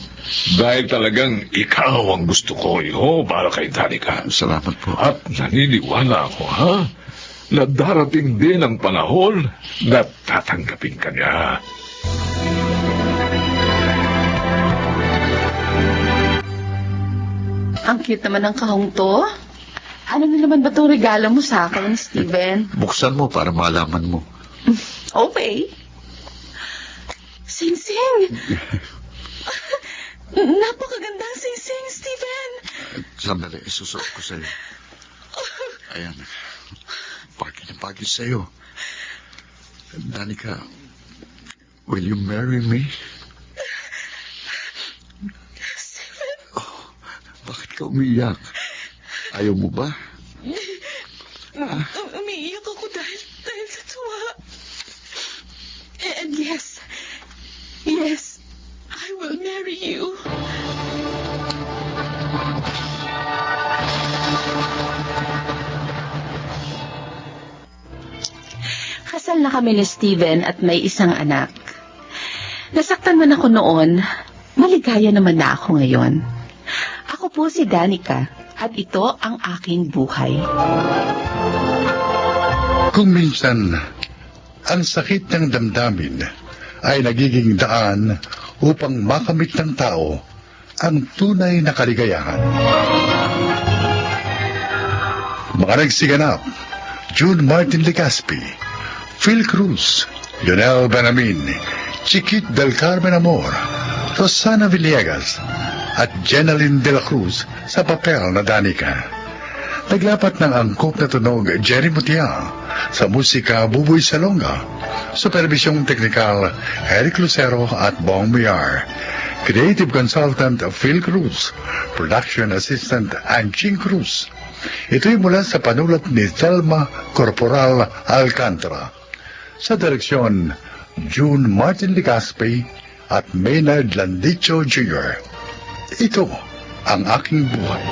Dahil talagang ikaw ang gusto ko, ho, para kay Danica. Salamat po. At naniniwala ako, ha? Na darating din ang panahon na tatanggapin ka niya. Ang cute naman ng kahong to. Ano na naman ba itong regalo mo sa akin, Steven? Buksan mo para malaman mo. Okay. Sing-sing! Napakagandang sing-sing, Steven! Sandali, isusuot ko sa'yo. Ayan. Bagay na bagay sa'yo. Danica, will you marry me? Bakit ka umiyak? Ayaw mo ba? Umiiyak ako dahil sa tuwa. And yes, I will marry you. Kasal na kami ni Steven at may isang anak. Nasaktan man ako noon, maligaya naman na ako ngayon. Ako po si Danica at ito ang aking buhay. Kung minsan, ang sakit ng damdamin ay nagiging daan upang makamit ng tao ang tunay na kaligayahan. Mga nagsiganap, June Martin Legaspi, Phil Cruz, Lionel Benamin, Chiquit del Carmen Amor, Rosana Villegas, at Jenaline de la Cruz sa papel na Danica. Naglapat ng angkop na tunog Jerry Mutia, sa musika Buboy Salonga, supervisyong teknikal Eric Lucero at Bong Miar, creative consultant Phil Cruz, production assistant Anching Cruz. Ito'y mula sa panulat ni Thelma Corporal Alcantara. Sa direksyon, June Martin Legaspi at Maynard Landicho Jr. Ito ang aking buhay.